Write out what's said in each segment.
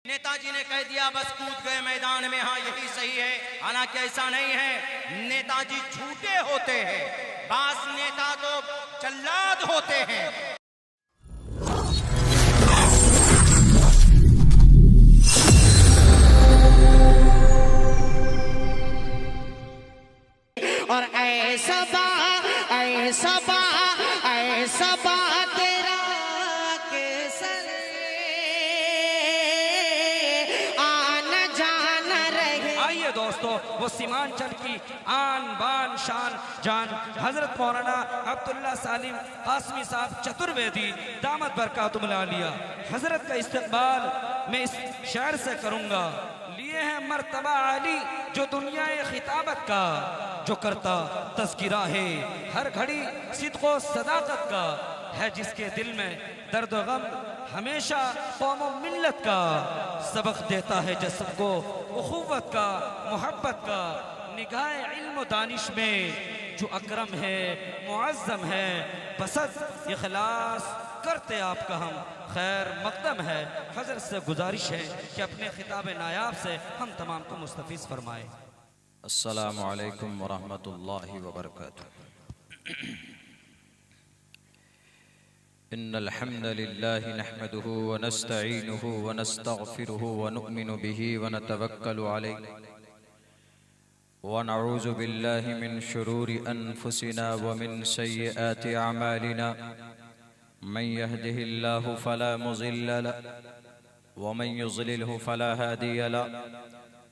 नेताजी ने कह दिया बस कूद गए मैदान में, हाँ यही सही है। हालांकि ऐसा नहीं है, नेताजी झूठे होते हैं, बास नेता तो जल्लाद होते हैं। और ऐसा बा तेरा केसर आना जाना रहे। आइए दोस्तों, वो सीमांचल की आन बान शान जान हजरत मौलाना अब्दुल्ला सालिम कासमी साहब चतुर्वेदी दामत बरकातुहुल आलिया हजरत का इस्तकबाल मैं इस शायर से करूंगा। लिए हैं मर्तबा आली जो दुनिया खिताबत का, जो करता तज़किरा है हर घड़ी सिद्क़ो सदाकत का, है जिसके दिल में दर्द व गम हमेशा कौम व मिल्लत का, सबक देता है जिस्म को उख़ुव्वत का मोहब्बत का, निगाह इल्म दानिश में जो अकरम है मुअज़्ज़म है, बसद इखलास करते आपका हम खैर मकदम है। हज़रत से गुजारिश है कि अपने खिताब नायाब से हम तमाम को मुस्तफ़ीज़ फरमाए। अस्सलामु अलैकुम वरहमतुल्लाहि वबरकातुहू। इन्नल हम्दलिल्लाहि नहमदुहु व नस्तईनुहु व नस्तगफिरुहु व नु'मिनु बिही व नतवक्कलु अलैहि व नऊज़ु बिल्लाहि मिन शुरूरि अनफुसिना व मिन सय्यिआति अमालिना। मन यहदिहिल्लाहु फला मुज़िल्ल लहु व मन युज़लिलहु फला हादिय लहु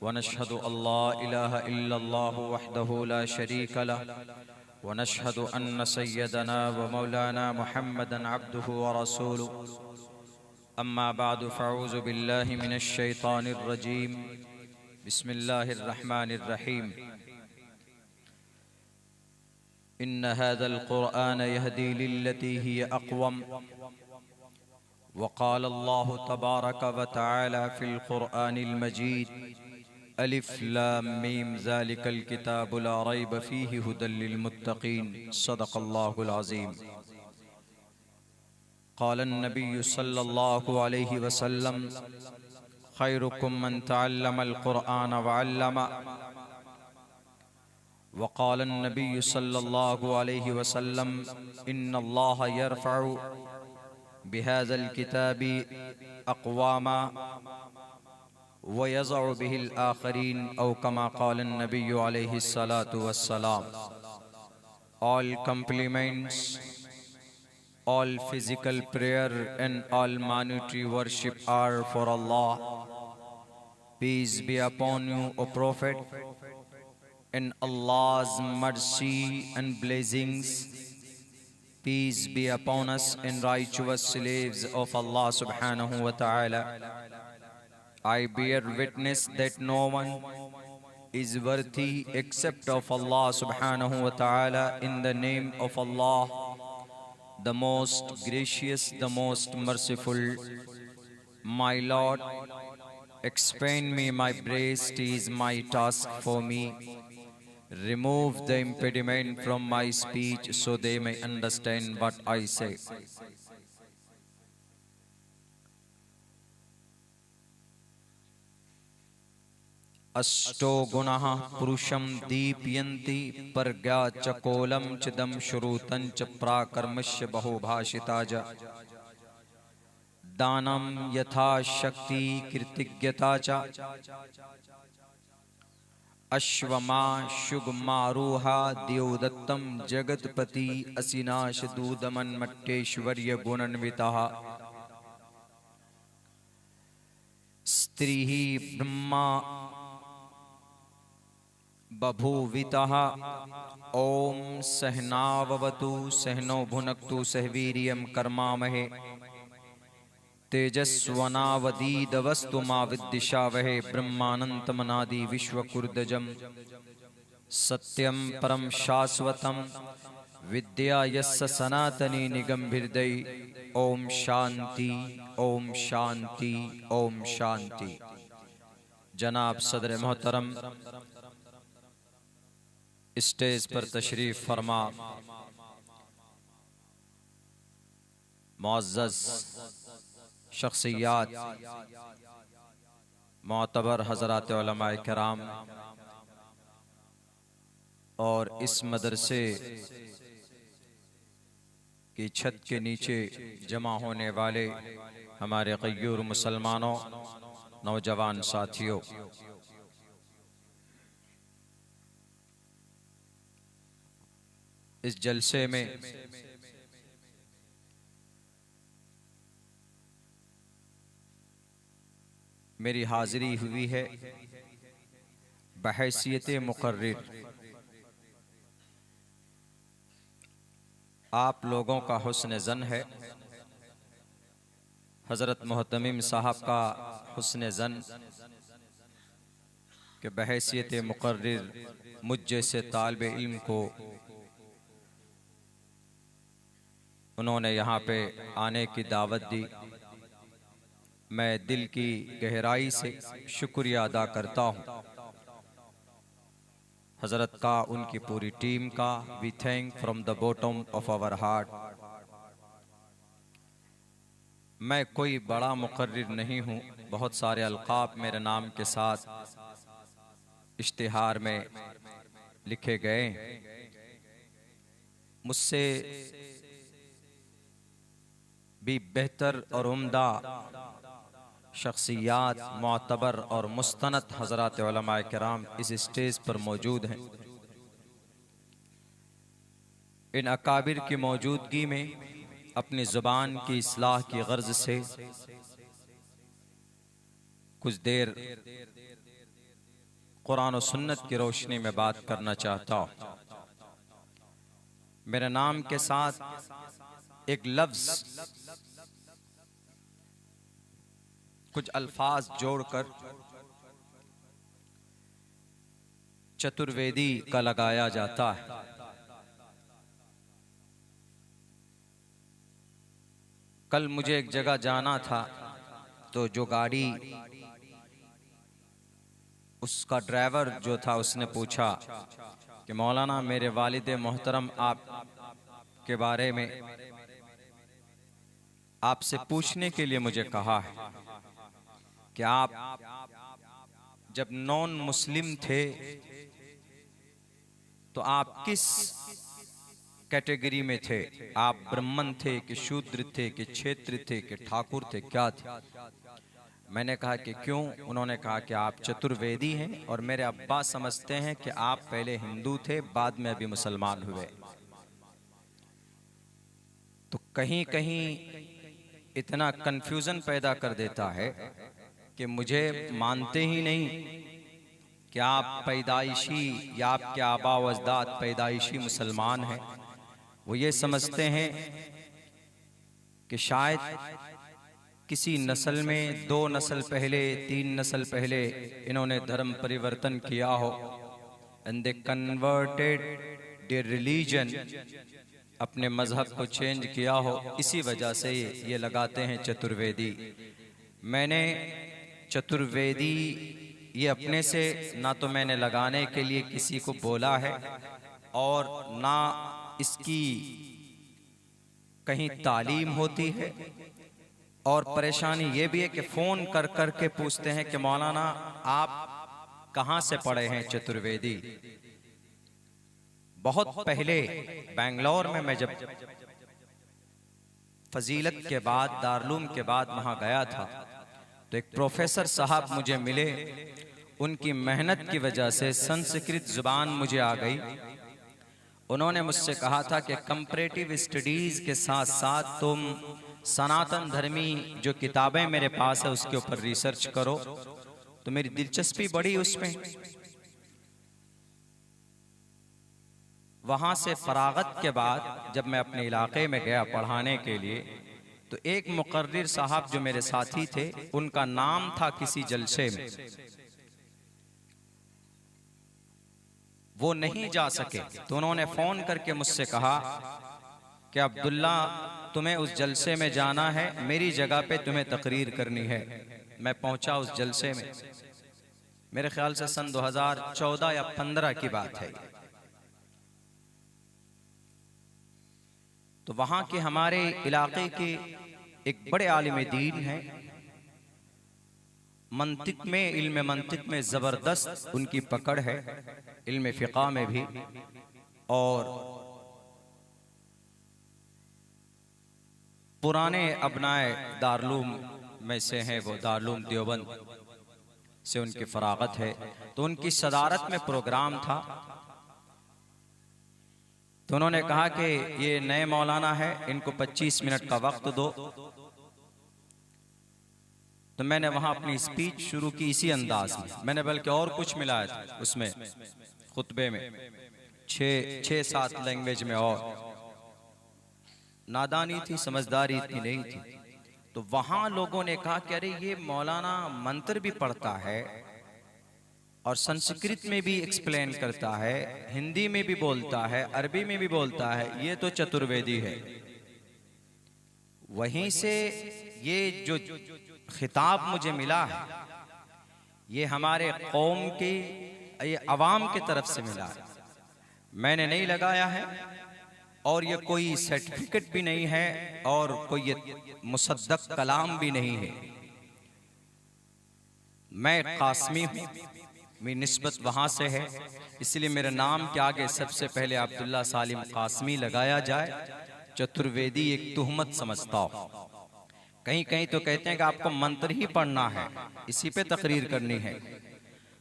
व नशहदु अल्ला इलाहा इल्लल्लाहु वहदहु ला शरीक लहु व नशहदु अन्न सय्यदना व मौलाना मुहम्मदन अब्दुहु व रसूलुहु। अम्मा बअदु फ़अऊज़ु बिल्लाहि मिनश शैतानिर रजीम। बिस्मिल्लाहिर रहमानिर रहीम। इन्न हाज़ल क़ुरआन यहदी लिल्लती हिय अक़वम व क़ाल अल्लाहु तबारक व तआला फ़िल क़ुरआनिल मजीद अलिफ लाम मीम ज़ालिकल किताबु ला रैब फ़ीहि हुदल लिल मुत्तक़ीन। सदक़ल्लाहुल अज़ीम। क़ालन नबिय्यु सल्लल्लाहु अलैहि वसल्लम खैरुकुम मन तअल्लमल क़ुरआन व अल्लमह। वक़ालन नबिय्यु सल्लल्लाहु अलैहि वसल्लम इन्नल्लाह यरफ़अु बिहाज़ल किताबि अक़वामा व यज़अु बिहिल आख़रीन औ कमा क़ालन नबिय्यु अलैहि सलातु वस्सलाम। All compliments, all physical prayer and all monetary worship are for Allah. Peace be upon you, O Prophet, and Allah's mercy and blessings. Peace be upon us and righteous slaves of Allah subhanahu wa ta'ala. I bear witness that no one is worthy except of Allah subhanahu wa ta'ala. In the name of Allah, the most gracious, the most merciful. My Lord, expand me my breast is my task for me. Remove the impediment from my speech so they may understand what I say. अष्टो गुणः पुरुषं दीपयन्ति प्रज्ञा च कोलं चिदं श्रुतं च प्राकर्मस्य बहुभाषिता च। दानं यथा शक्ति कृतज्ञता च। अश्वमा शुगमारोहा देवदत्तं जगत्पति असिनाश दूदमन्मट्टेश्वर्य गुणान्वितः। स्त्रीः ब्रह्मा बभूवितः। ओम सहनाववतु सहनो भुनक्तु सहवीर्यं कर्मामहे तेजस्वनावदीदवस्तु मा विद्विषावहे। ब्रह्मानन्तमनादि विश्वकुर्दजं सत्यं परं शाश्वतं विद्या यस्य सनातनी निगम्भिर्दै। ओम शांति ओम शांति ओम शांति। जनाब सदर मोहतरम स्टेज पर तशरीफ फरमा, मुअज़्ज़ज़ शख्सियात, मोतबर हज़रात उलमाए किराम और इस मदरसे की छत के नीचे जमा होने वाले हमारे गय्यूर मुसलमानों, नौजवान साथियों, इस जलसे में मेरी हाज़िरी हुई है बहैसियत मुक़र्रिर। आप लोगों का हुस्न ज़न है, हज़रत मोहतमिम साहब का हुस्न ज़न कि बहैसियत मुक़र्रिर मुझ जैसे तालिब इल्म को उन्होंने यहाँ पे आने की दावत दी। मैं दिल की गहराई से शुक्रिया अदा करता हूँ हज़रत का, उनकी पूरी टीम का। We thank from the bottom of our heart. मैं कोई बड़ा मुक़र्रिर नहीं हूँ, बहुत सारे अलक़ाब मेरे नाम के साथ इश्तिहार में लिखे गए। मुझसे भी बेहतर और उम्दा शख्सियात, मोतबर और मुस्तनद हज़रात उलमाए किराम इस स्टेज पर मौजूद हैं। इन अकाबिर की मौजूदगी में अपनी ज़ुबान की इस्लाह की गर्ज से कुछ देर कुरान और सुन्नत की रोशनी में बात करना चाहता हूँ। मेरे नाम के साथ एक लफ्ज़, कुछ अल्फाज जोड़कर चतुर्वेदी का लगाया जाता है। कल मुझे एक जगह जाना था, तो जो गाड़ी, उसका ड्राइवर जो था उसने पूछा कि मौलाना मेरे वालिद मोहतरम आप के बारे में आपसे पूछने के लिए मुझे कहा है कि आप जब नॉन मुस्लिम थे तो आप किस कैटेगरी में थे? आप ब्राह्मण थे कि शूद्र थे कि क्षेत्र थे कि ठाकुर थे, क्या थे? मैंने कहा कि क्यों? उन्होंने कहा कि आप चतुर्वेदी हैं और मेरे अब्बा समझते हैं कि आप पहले हिंदू थे, बाद में अभी मुसलमान हुए। तो कहीं कहीं इतना कंफ्यूजन पैदा कर देता है कि मुझे मानते ही नहीं कि आप पैदाइशी या आपके आबा व अजदाद पैदाइशी मुसलमान हैं। वो ये समझते हैं कि शायद किसी नस्ल में 2 नस्ल पहले, 3 नस्ल पहले इन्होंने धर्म परिवर्तन किया हो, and they converted their religion, अपने मजहब को चेंज किया हो, इसी वजह से ये लगाते हैं चतुर्वेदी। मैंने चतुर्वेदी ये अपने से ना तो मैंने लगाने के लिए किसी को बोला है और ना इसकी कहीं तालीम होती है। और परेशानी ये भी है कि फ़ोन कर कर के पूछते हैं कि मौलाना आप कहाँ से पढ़े हैं चतुर्वेदी। बहुत पहले बेंगलोर में मैं जब फजीलत के बाद, दारुल के बाद वहाँ गया था, तो एक प्रोफेसर साहब मुझे मिले। उनकी मेहनत की वजह से संस्कृत ज़ुबान मुझे आ गई। उन्होंने मुझसे कहा था कि कंपैरेटिव स्टडीज़ के साथ साथ तुम सनातन धर्मी जो किताबें मेरे पास है उसके ऊपर रिसर्च करो। तो मेरी दिलचस्पी बढ़ी उसमें। वहाँ से फरागत के बाद जब मैं अपने इलाके में गया पढ़ाने के लिए, तो एक मुकर्रिर साहब जो मेरे साथी थे, उनका नाम था किसी जलसे में, वो नहीं जा सके। तो उन्होंने फ़ोन करके मुझसे कहा कि अब्दुल्ला तुम्हें उस जलसे में जाना है, मेरी जगह पे तुम्हें तकरीर करनी है। मैं पहुंचा उस जलसे में, मेरे ख्याल से सन 2014 या 15 की बात है। तो वहाँ के हमारे इलाके के एक बड़े आलिम दीन हैं, मंतिक में, इल्म मंतिक में ज़बरदस्त उनकी पकड़ है, इल्म फ़िक़ा में भी। और पुराने अबनाए दारुल में से हैं वो, दारुल देवबंद से उनकी फरागत है। तो उनकी सदारत में प्रोग्राम था, तो उन्होंने कहा कि ये नए मौलाना है, इनको 25 मिनट का वक्त दो। तो मैंने वहां अपनी स्पीच शुरू की इसी अंदाज में। मैंने बल्कि और कुछ मिलाया था उसमें, खुतबे में 6-7 लैंग्वेज में, और नादानी थी, समझदारी इतनी नहीं थी। तो वहां लोगों ने कहा कि अरे ये मौलाना मंत्र भी पढ़ता है और संस्कृत में भी एक्सप्लेन करता है, हिंदी में भी बोलता है, अरबी में भी बोलता है, ये तो चतुर्वेदी है। वहीं से ये जो खिताब मुझे मिला है, ये हमारे कौम की, ये अवाम की तरफ से मिला है, मैंने नहीं लगाया है। और ये कोई सर्टिफिकेट भी नहीं है और कोई ये मुसद्दक कलाम भी नहीं है। मैं कासमी हूँ, मेरी निस्बत वहाँ से है, इसलिए मेरे नाम के आगे सबसे पहले अब्दुल्ला सालिम कासमी लगाया जाए। चतुर्वेदी एक तुहमत समझता हो। कहीं कहीं तो कहते हैं कि आपको मंत्र ही पढ़ना है, इसी पे तकरीर करनी है।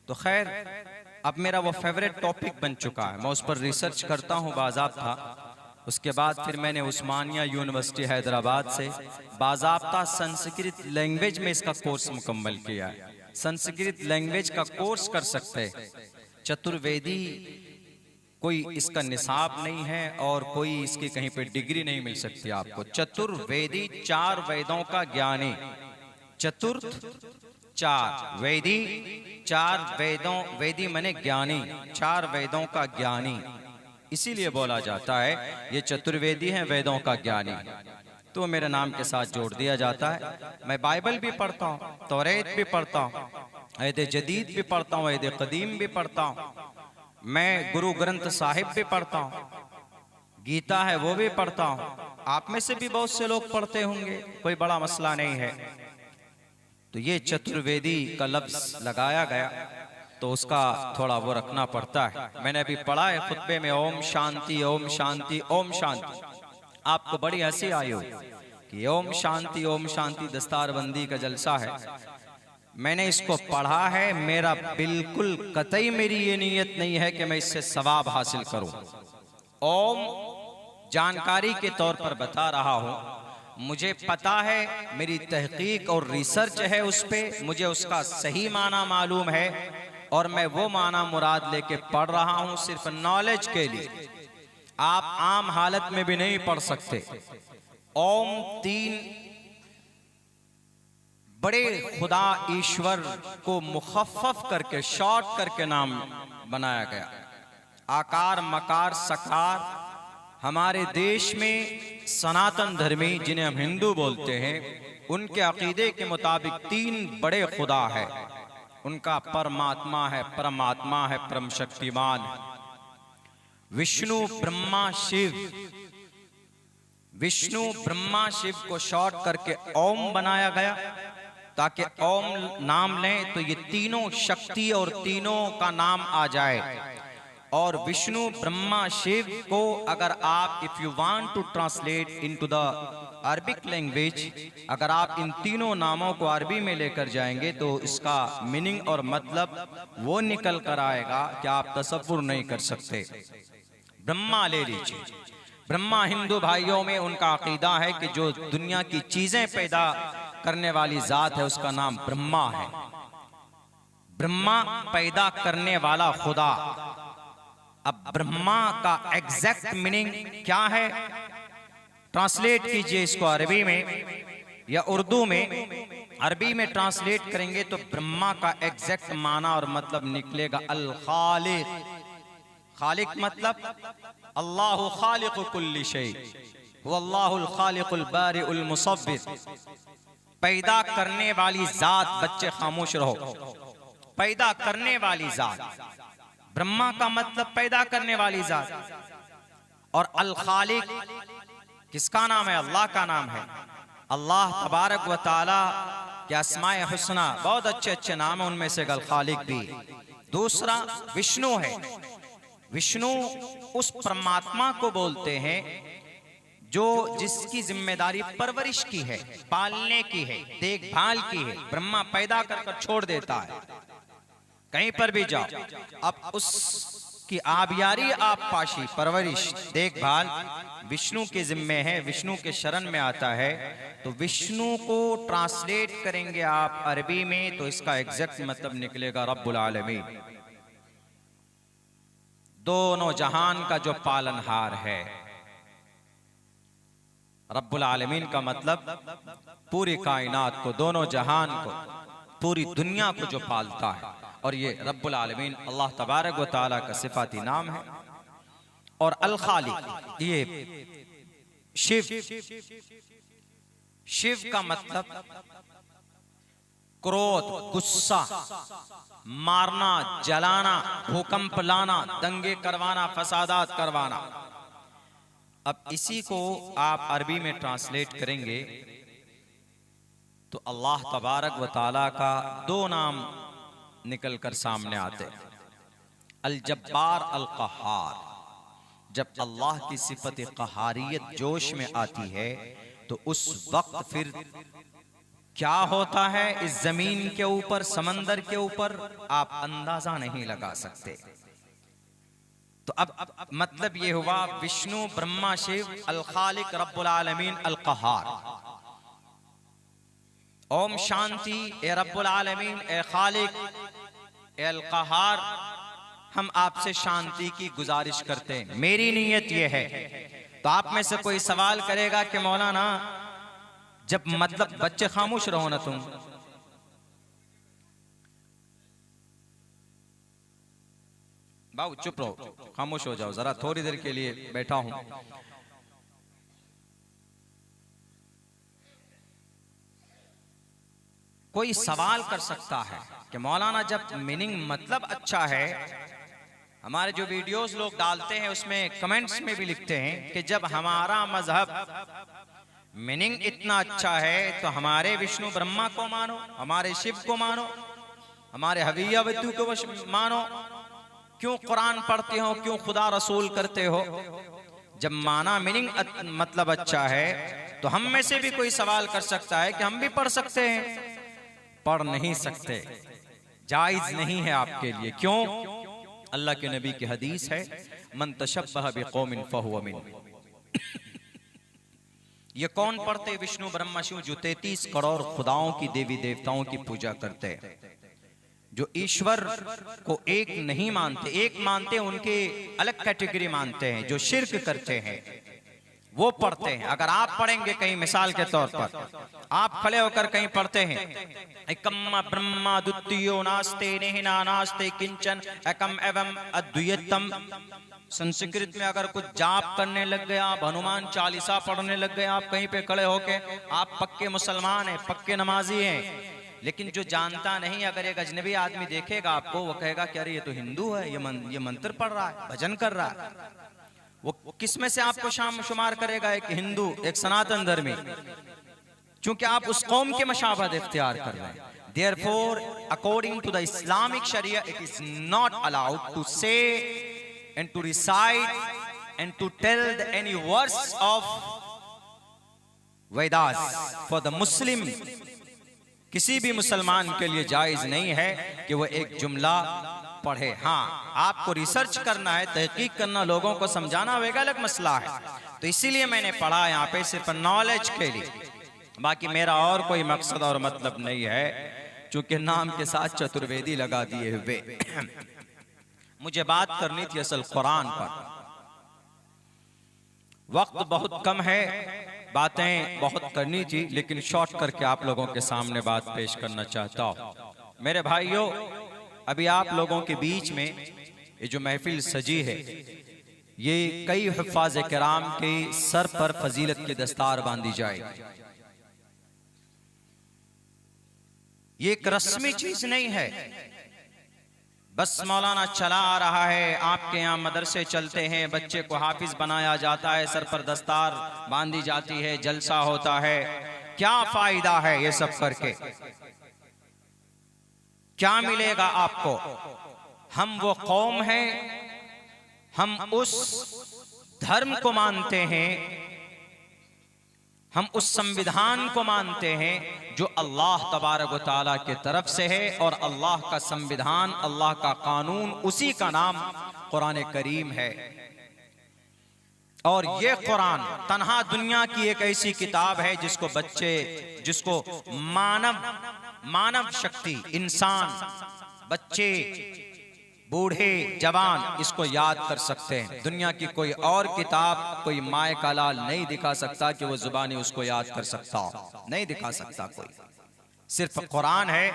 तो खैर, अब मेरा वो फेवरेट टॉपिक बन चुका है, मैं उस पर रिसर्च करता हूँ बाज़ाब्ता। उसके बाद फिर मैंने उस्मानिया यूनिवर्सिटी हैदराबाद से बाज़ाब्ता संस्कृत लैंग्वेज में इसका कोर्स मुकम्मल किया है। संस्कृत लैंग्वेज का कोर्स कर सकते हैं। चतुर्वेदी कोई इसका निसाब नहीं है और कोई इसकी कहीं पे डिग्री नहीं मिल सकती आपको। चतुर्वेदी 4 वेदों का ज्ञानी, चतुर्थ 4 वेदी, 4 वेदों, वेदी माने ज्ञानी, 4 वेदों का ज्ञानी, इसीलिए बोला जाता है ये चतुर्वेदी है, वेदों का ज्ञानी। तो मेरे नाम के साथ जोड़ दिया जाता है। मैं बाइबल भी पढ़ता हूँ, तौरेत भी पढ़ता हूँ, अहद जदीद भी पढ़ता हूँ, अहद कदीम भी पढ़ता हूँ, मैं गुरु ग्रंथ साहिब भी पढ़ता हूँ, गीता है वो भी पढ़ता हूँ। आप में से भी बहुत से लोग पढ़ते होंगे, कोई बड़ा मसला नहीं है। तो ये चतुर्वेदी का लफ्ज लगाया गया तो उसका थोड़ा वो रखना पड़ता है। मैंने अभी पढ़ा है खुतबे में, ओम शांति ओम शांति ओम शांति। आपको बड़ी हंसी आई हो कि ओम शांति दस्तारबंदी का जलसा है। मैंने इसको पढ़ा है, मेरा बिल्कुल कतई मेरी ये नीयत नहीं है कि मैं इससे सवाब हासिल करूं। ओम जानकारी के तौर पर बता रहा हूं, मुझे पता है, मेरी तहकीक और रिसर्च है उस पे, मुझे उसका सही माना मालूम है और मैं वो माना मुराद लेके पढ़ रहा हूं सिर्फ नॉलेज के लिए। आप आम हालत में भी नहीं पढ़ सकते। ओम 3 बड़े खुदा ईश्वर को मुखफ़फ़ करके, शॉर्ट करके नाम बनाया गया। आकार, मकार, सकार। हमारे देश में सनातन धर्मी, जिन्हें हम हिंदू बोलते हैं, उनके अकीदे के मुताबिक 3 बड़े खुदा है। उनका परमात्मा है, परमात्मा है, परम शक्तिमान है, विष्णु ब्रह्मा शिव। विष्णु ब्रह्मा शिव को शॉर्ट करके ओम बनाया गया ताकि ओम नाम लें तो ये तीनों शक्ति और तीनों का नाम आ जाए। और विष्णु ब्रह्मा शिव को अगर आप, if you want to translate into the Arabic language, अगर आप इन तीनों नामों को अरबी में लेकर जाएंगे तो इसका मीनिंग और मतलब वो निकल कर आएगा कि आप तसव्वुर नहीं कर सकते। ब्रह्मा ले लीजिए। ब्रह्मा हिंदू भाइयों में उनका अकीदा है कि जो दुनिया की चीजें पैदा करने वाली जात है उसका नाम ब्रह्मा है। ब्रह्मा पैदा करने वाला खुदा। अब ब्रह्मा का एग्जैक्ट मीनिंग क्या है? ट्रांसलेट कीजिए इसको अरबी में या उर्दू में। अरबी में ट्रांसलेट करेंगे तो ब्रह्मा का एग्जैक्ट माना और मतलब निकलेगा अल खालिक। खालिक मतलब अल्लाहु खालिकु कुल्ली शै, वल्लाहुल खालिकुल बारिउल मुसव्विर। पैदा करने वाली जात। बच्चे खामोश रहो। पैदा करने वाली जात। ब्रह्मा का मतलब पैदा करने वाली जात। और अल खालिक किसका नाम है? अल्लाह का नाम है। अल्लाह तबारक व तआला कि अस्माए हुस्ना बहुत अच्छे अच्छे नाम है, उनमें से अल खालिक भी। दूसरा विष्णु है। विष्णु उस परमात्मा को बोलते हैं जो जिसकी जिम्मेदारी परवरिश की है, पालने की है, देखभाल की है। ब्रह्मा पैदा कर छोड़ देता है, कहीं पर भी जाओ, अब उसकी आबियारी, आप पाशी, परवरिश, देखभाल विष्णु के जिम्मे है, विष्णु के शरण में आता है। तो विष्णु को ट्रांसलेट करेंगे आप अरबी में तो इसका एग्जैक्ट मतलब निकलेगा रब्बुल आलमीन, दोनों जहान का जो पालनहार है। रब्बुल आलमीन का मतलब पूरी कायनात को, दोनों जहान को, पूरी दुनिया को जो पालता है। और ये रब्बुल आलमीन अल्लाह तबारक व तआला का सिफाती नाम है। और अल खालिक ये शिव, शिव का मतलब क्रोध, गुस्सा, मारना, जलाना, भूकंप लाना, दंगे करवाना, फसादात करवाना। अब इसी को आप अरबी में ट्रांसलेट करेंगे तो अल्लाह तबारक व तआला का दो नाम निकल कर सामने आते हैं, अल जब्बार, अल क़हार। जब अल्लाह की सिफत क़हारियत जोश में आती है तो उस वक्त फिर क्या होता है इस जमीन के ऊपर, समंदर के ऊपर, आप अंदाजा नहीं लगा सकते। तो अब मतलब ये हुआ विष्णु, ब्रह्मा, शिव, अल खालिक, रब्बुल आलमीन, अल क़हार। ओम शांति। ए रब्बुल आलमीन, ए खालिक, ए अल क़हार, हम आपसे शांति की गुजारिश करते हैं। मेरी नीयत ये है। तो आप में से कोई सवाल करेगा कि मौलाना जब मतलब बच्चे खामोश रहो ना तुम, बाबू चुप रहो, खामोश हो जाओ जरा, थोड़ी देर के लिए बैठा हूं। कोई सवाल कर सकता है कि मौलाना जब मीनिंग मतलब अच्छा है, हमारे जो वीडियोस लोग डालते हैं उसमें कमेंट्स में भी लिखते हैं कि जब हमारा मजहब मीनिंग इतना अच्छा है तो हमारे विष्णु ब्रह्मा को मानो, हमारे शिव को मानो, हमारे हविया विद्यु को मानो, क्यों कुरान पढ़ते हो, क्यों खुदा रसूल करते हो। जब माना मीनिंग मतलब अच्छा है तो हम में से भी कोई सवाल कर सकता है कि हम भी पढ़ सकते हैं। पढ़ नहीं सकते, जायज नहीं है आपके लिए। क्यों? अल्लाह के नबी की हदीस है, मन तशब्बह बिकौमिन फहुव मिन। ये कौन पढ़ते? विष्णु ब्रह्मा शिव, जो 33 करोड़ खुदाओं की, देवी देवताओं की पूजा करते हैं, जो ईश्वर को एक नहीं मानते, एक मानते उनके अलग कैटेगरी मानते हैं, जो शिर्क करते हैं वो पढ़ते हैं। अगर आप पढ़ेंगे कहीं, मिसाल के तौर पर आप खड़े होकर कहीं पढ़ते हैं, एकम्मा ब्रह्मा द्वितीयो नास्ते नेहिना नास्ते किंचन एकम एवं अद्वितीयम। संस्कृत में अगर कुछ जाप करने लग गए आप, हनुमान चालीसा पढ़ने लग गए आप कहीं पे खड़े होके, आप पक्के मुसलमान हैं, पक्के नमाजी हैं। लेकिन जो जानता नहीं, अगर एक अजनबी आदमी देखेगा आपको, वो कहेगा कि अरे ये तो हिंदू है, ये मंत्र पढ़ रहा है, भजन कर रहा है। वो किस में से आपको शुमार करेगा? एक हिंदू, एक सनातन धर्मी, क्योंकि आप उस कौम के मशाबहत इख्तियार कर रहे हैं। Therefore, according to the Islamic Sharia, it is not allowed to say and to recite and to tell any verse of Vedas for the Muslim। किसी भी मुसलमान के लिए जायज नहीं है कि वो एक जुमला पढ़े। हाँ, आपको रिसर्च करना है, तहकीक करना, लोगों को समझाना, वह अलग मसला है। तो इसीलिए मैंने पढ़ा यहाँ पे सिर्फ नॉलेज के लिए, बाकी मेरा और कोई मकसद और मतलब नहीं है, चूंकि नाम के साथ चतुर्वेदी लगा दिए हुए। मुझे बात करनी थी असल कुरान पर। वक्त बहुत कम है, बातें बहुत करनी थी, लेकिन शॉर्ट करके आप लोगों के सामने बात पेश करना चाहता हूं। मेरे भाइयों, अभी आप लोगों के बीच में ये जो महफिल सजी है, ये कई हुफ़ाज़ किराम के सर पर फजीलत की दस्तार बांधी जाएगी। ये एक रस्मी चीज नहीं है, बस मौलाना चला आ रहा है, आपके यहाँ मदरसे चलते हैं, बच्चे को हाफिज बनाया जाता है, सर पर दस्तार बांधी जाती है, जलसा होता है, क्या फायदा है ये सब करके? क्या मिलेगा आपको? हम वो कौम हैं, हम उस धर्म को मानते हैं, हम उस संविधान को मानते हैं जो अल्लाह तबारक व तआला के तरफ से है, और अल्लाह का संविधान, अल्लाह का कानून, उसी का नाम कुरान करीम है। और ये कुरान तन्हा दुनिया की एक ऐसी किताब है जिसको बच्चे, जिसको मानव शक्ति, इंसान, बच्चे, बूढ़े, जवान इसको याद कर सकते हैं। दुनिया की कोई और किताब, कोई माए का लाल नहीं दिखा सकता कि वो जुबानी उसको याद कर सकता हो, नहीं दिखा सकता कोई। सिर्फ कुरान है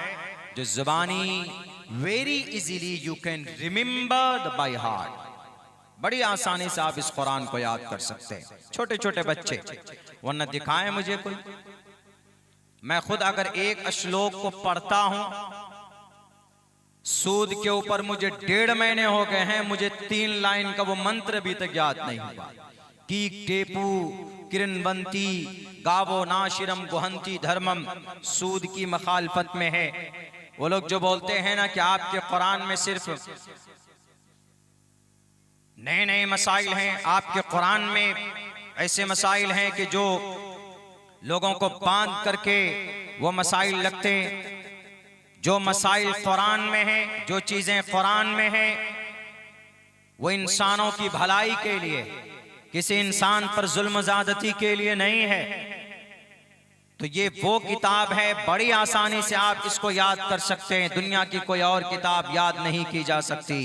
जो जुबानी very easily you can remember the by heart, बड़ी आसानी से आप इस कुरान को याद कर सकते हैं, छोटे छोटे बच्चे। वरना दिखाएं मुझे कोई, मैं खुद अगर एक श्लोक को पढ़ता हूं, सूद के ऊपर मुझे 1.5 महीने हो गए हैं, मुझे 3 लाइन का वो मंत्र भी तक याद नहीं हुआ। कीक टेपू किरणवंती गावो नाशिरम गुहंती धर्मम, सूद की मखालफत में है। वो लोग जो बोलते हैं ना कि आपके कुरान में सिर्फ नए नए मसाइल हैं, आपके कुरान में ऐसे मसाइल हैं कि जो लोगों को बांध करके वो मसाइल लगते। जो मसाइल कुरान में हैं, जो चीजें कुरान में हैं, वो इंसानों की भलाई के लिए, किसी इंसान पर जुल्म ज़्यादती के लिए नहीं है। तो ये वो किताब है, बड़ी आसानी से आप इसको याद कर सकते हैं। दुनिया की कोई और किताब याद नहीं की जा सकती।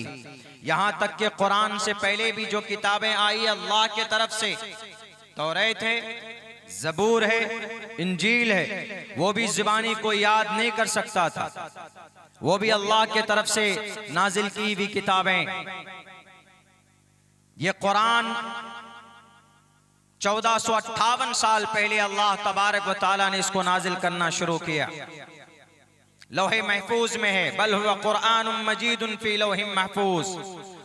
यहां तक कि कुरान से पहले भी जो किताबें आई अल्लाह के तरफ से, तौरात है, ज़बूर है, इंजील है, वो भी ज़ुबानी को याद नहीं कर सकता था, वो भी अल्लाह के तरफ से नाजिल की हुई किताबें। ये कुरान 1458 साल पहले अल्लाह तबारक व तआला ने इसको नाजिल करना शुरू किया। लौहे महफूज में है, बल हुवा कुरानुम मजीदुन फी लौहिम महफूज।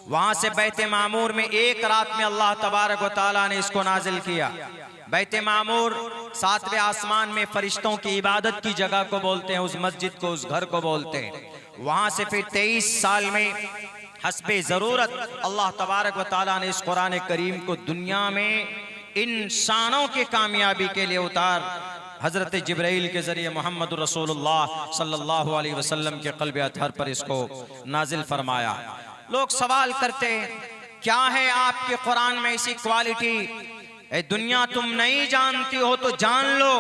वहां से बैत मामूर में एक रात में अल्लाह तबारक व तआला ने इसको नाजिल किया। बैत मामूर 7वें आसमान में फरिश्तों की इबादत की जगह को बोलते हैं, उस मस्जिद को, उस घर को बोलते हैं। वहां से फिर 23 साल में हस्बे ज़रूरत अल्लाह तबारक व तआला ने इस कुरान करीम को दुनिया में इंसानों की कामयाबी के लिए उतार हजरत जिब्राइल के जरिए मोहम्मद रसूलुल्लाह सल्लल्लाहु अलैहि वसल्लम के क़ल्ब अतहर पर इसको नाजिल फरमाया। लोग सवाल करते हैं, क्या है आपके कुरान में ऐसी क्वालिटी? ए दुनिया, तुम नहीं जानती हो तो जान लो।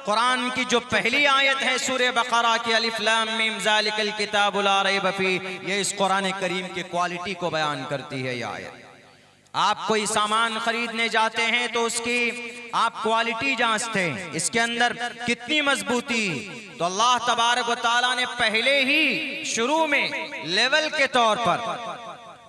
कुरान की जो पहली आयत है सूरह बकरा की, अलिफ लाम मीम ज़ालिकल किताबु ला रैब फी, ये इस कुरान करीम की क्वालिटी को बयान करती है। ये आयत, आप कोई सामान खरीदने जाते हैं तो उसकी आप क्वालिटी जांचते हैं, इसके अंदर कितनी मजबूती। तो अल्लाह तबारक व तआला ने पहले ही शुरू में लेवल के तौर पर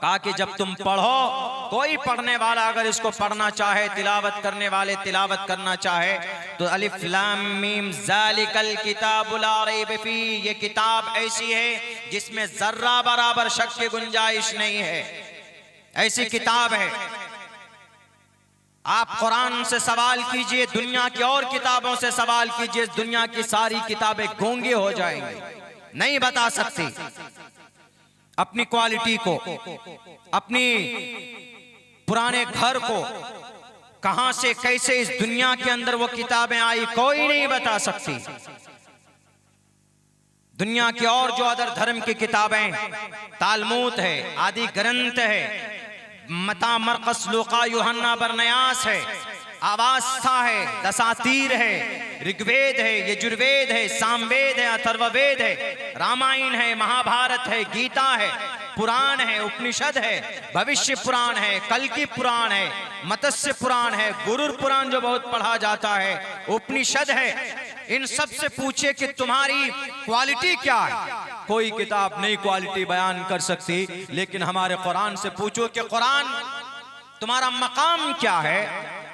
कहा कि जब तुम पढ़ो, कोई पढ़ने वाला अगर इसको पढ़ना चाहे, तिलावत करने वाले तिलावत करना चाहे, तो अलिफ लाम मीम ज़ालिकल किताबु ला रैब फी, ये किताब ऐसी है जिसमें जर्रा बराबर शक की गुंजाइश नहीं है, ऐसी किताब है। आप कुरान से सवाल कीजिए, दुनिया की और किताबों से सवाल कीजिए, दुनिया की सारी किताबें गूंगी हो जाएंगी, नहीं बता सकती अपनी क्वालिटी को, अपनी पुराने घर को, कहां से कैसे इस दुनिया के अंदर वो किताबें आई, कोई नहीं बता सकती। दुनिया की और जो अदर धर्म की किताबें, तालमूद है, आदि ग्रंथ है, मता मरकस लुका यूहन्ना बरनयास है, आवास्था है, दसातीर है, ऋग्वेद है, यजुर्वेद है, सामवेद है, अथर्ववेद है, रामायण है, महाभारत है, गीता है, पुराण है, उपनिषद है, भविष्य पुराण है, कल की पुराण है, मत्स्य पुराण है, गुरुर पुराण जो बहुत पढ़ा जाता है, उपनिषद है। इन सब से पूछे कि तुम्हारी क्वालिटी क्या है, कोई किताब नई क्वालिटी बयान कर सकती। लेकिन हमारे कुरान से पूछो कि कुरान तुम्हारा मकाम क्या है,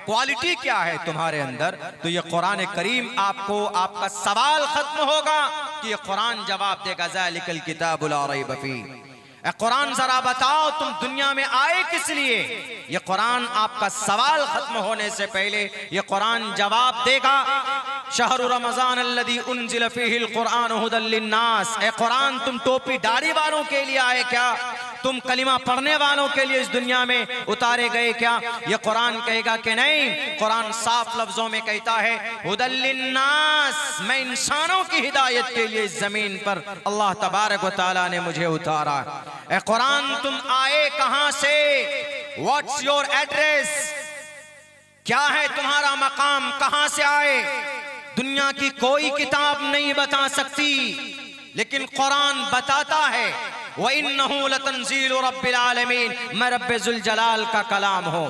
क्वालिटी क्या है तुम्हारे अंदर, तो ये कुरान करीम आपको, आपका सवाल खत्म होगा कि ये कुरान जवाब देगा, ज़ालिकल किताबु ला रैब फी। कुरान जरा बताओ तुम दुनिया में आए किस लिए? ये कुरान आपका सवाल खत्म होने से पहले ये कुरान जवाब देगा शहरु रमज़ान अल्लज़ी उन्ज़िल फ़ीहिल क़ुरआन हुदल लिन्नास। ए कुरान तुम टोपी दाढ़ी वालों के लिए आए क्या? तुम कलिमा पढ़ने वालों के लिए इस दुनिया में उतारे गए क्या? ये कुरान कहेगा कि नहीं। कुरान साफ लफ्जों में कहता है हुदल लिन्नास, मैं इंसानों की हिदायत के लिए इस जमीन पर अल्लाह तबारक व तआला ने मुझे उतारा। ए कुरान तुम आए कहां से? What's your address? क्या है तुम्हारा मकाम? कहां से आए? दुनिया की कोई किताब नहीं बता सकती, लेकिन कुरान बताता है व इन्नहु लतंज़ीलु रब्बिल आलमीन, मैं रब्बे जुल जलाल का कलाम हो।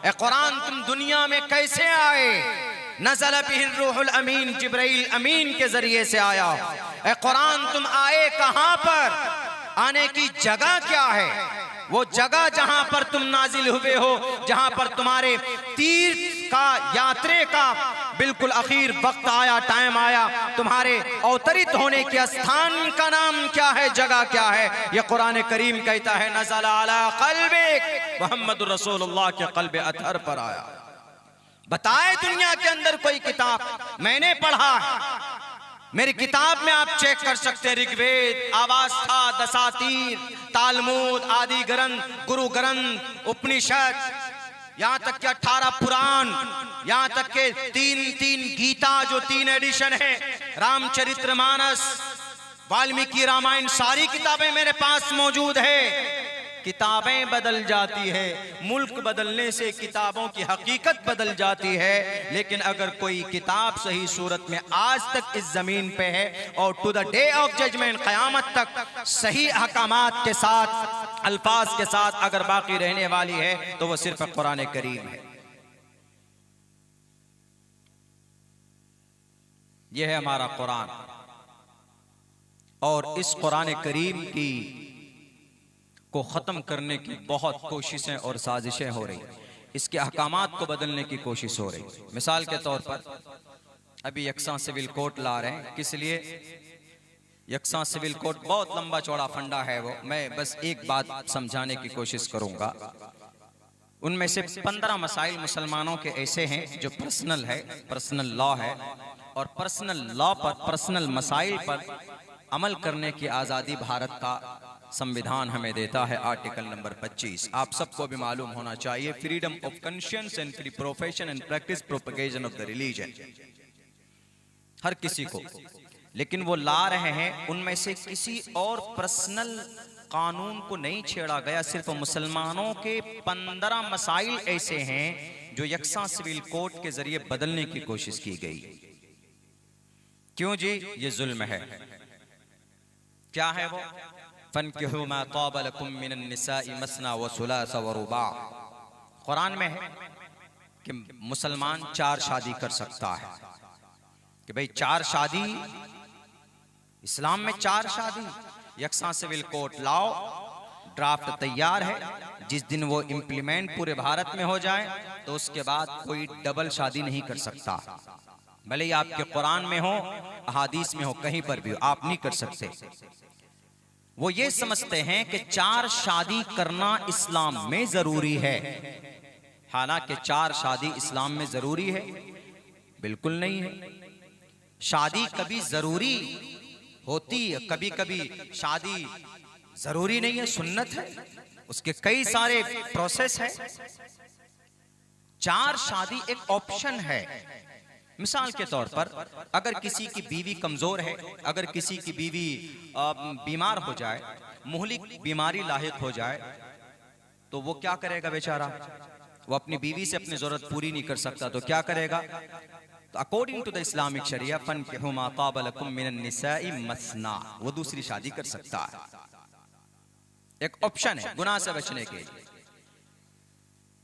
ए कुरान तुम दुनिया में कैसे आए? नज़ल बिहिर रूहुल अमीन, जिब्राइल अमीन के जरिए से आया। ए कुरान तुम आए कहां पर? आने की जगह क्या है? वो जगह जहां पर तुम नाजिल हुए हो, जहां पर तुम्हारे तीर्थ का, यात्रे का बिल्कुल आखिर वक्त आया, टाइम आया, तुम्हारे अवतरित होने के स्थान का नाम क्या है, जगह क्या है? ये कुरान करीम कहता है नज़ल अला क़ल्बिक, मुहम्मदुर रसूलुल्लाह के क़ल्ब अतहर पर आया। बताए दुनिया के अंदर कोई किताब? मैंने पढ़ा है, मेरी किताब में आप चेक कर सकते हैं। ऋग्वेद, अवास्था, दसातीर, तालमुद, आदि ग्रंथ, गुरु ग्रंथ, उपनिषद, यहाँ तक कि 18 पुराण, यहाँ तक के 3 गीता जो 3 एडिशन है, रामचरितमानस, वाल्मीकि रामायण, सारी किताबें मेरे पास मौजूद है। किताबें बदल जाती है, मुल्क बदलने से किताबों की हकीकत बदल जाती है, लेकिन अगर कोई किताब सही सूरत में आज तक इस जमीन पे है और to the day of judgment, क़यामत तक सही अहकामात के साथ, अल्फाज के साथ अगर बाकी रहने वाली है तो वह सिर्फ कुरान करीम है। यह है हमारा कुरान, और इस कुरान करीम की को ख़त्म करने की बहुत कोशिशें और साजिशें हो रही, इसके अहकामात को बदलने की कोशिश हो रही। मिसाल के तौर पर अभी यकसा सिविल कोड ला रहे हैं, किस लिए? यकसा सिविल कोड बहुत लंबा चौड़ा फंडा है वो, मैं बस एक बात समझाने की कोशिश करूंगा। उनमें से 15 मसाइल मुसलमानों के ऐसे हैं जो पर्सनल है, पर्सनल लॉ है, और पर्सनल लॉ पर, पर्सनल मसाइल पर अमल करने की आज़ादी भारत का संविधान हमें देता है। आर्टिकल नंबर 25 आप सबको भी मालूम होना चाहिए, freedom of conscience and free profession and practice propagation of the religion, हर किसी को। लेकिन वो ला रहे हैं, उनमें से किसी और पर्सनल कानून को नहीं छेड़ा गया, सिर्फ मुसलमानों के 15 मसाइल ऐसे हैं जो यकसा सिविल कोड के जरिए बदलने की कोशिश की गई। क्यों जी? ये जुल्म है। क्या है वो? फनकिहू मा ताब लकुम मिनन निसाई मसना व सुलासा व रुबा। कुरान में है कि मुसलमान 4 शादी कर सकता है, कि भाई 4 शादी, इस्लाम में 4 शादी। यकसा सिविल कोड लाओ, ड्राफ्ट तैयार है, जिस दिन वो इम्प्लीमेंट पूरे भारत में हो जाए तो उसके बाद कोई डबल शादी नहीं कर सकता, भले ही आपके कुरान में हो, अहादीस में हो, कहीं पर भी हो, आप नहीं कर सकते। वो ये समझते हैं कि 4 शादी करना इस्लाम में जरूरी है, हालांकि 4 शादी इस्लाम में जरूरी है? बिल्कुल नहीं है। शादी कभी जरूरी होती है, कभी कभी शादी जरूरी नहीं है, सुन्नत है, उसके कई सारे प्रोसेस है। 4 शादी एक ऑप्शन है। मिसाल के तौर पर अगर किसी की बीवी कमजोर है, अगर किसी की बीवी बीमार हो जाए, मुहलिक बीमारी लाहिक हो जाए, तो वो क्या करेगा बेचारा? वो अपनी बीवी से अपनी जरूरत पूरी नहीं कर सकता, तो क्या करेगा? तो अकॉर्डिंग टू द इस्लामिक शरिया फनकिहू मा ताब लकुम मिनन निसाई मसना, वो दूसरी शादी कर सकता है, एक ऑप्शन है गुनाह से बचने के लिए।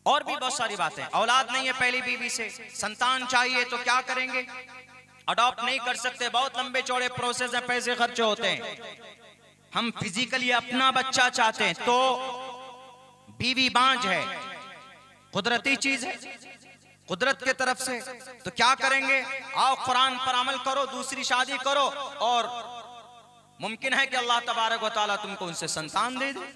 और भी बहुत सारी बातें। औलाद नहीं है पहली बीवी से, संतान चाहिए तो क्या करेंगे? अडॉप्ट नहीं कर सकते, बहुत लंबे चौड़े प्रोसेस है, पैसे खर्च होते हैं। हम फिजिकली अपना बच्चा चाहते हैं तो बीवी बांझ है, कुदरती चीज है, कुदरत के तरफ से, तो क्या करेंगे? आओ कुरान पर अमल करो, दूसरी शादी करो, और मुमकिन है कि अल्लाह तबारक व तआला तुमको उनसे संतान दे दे,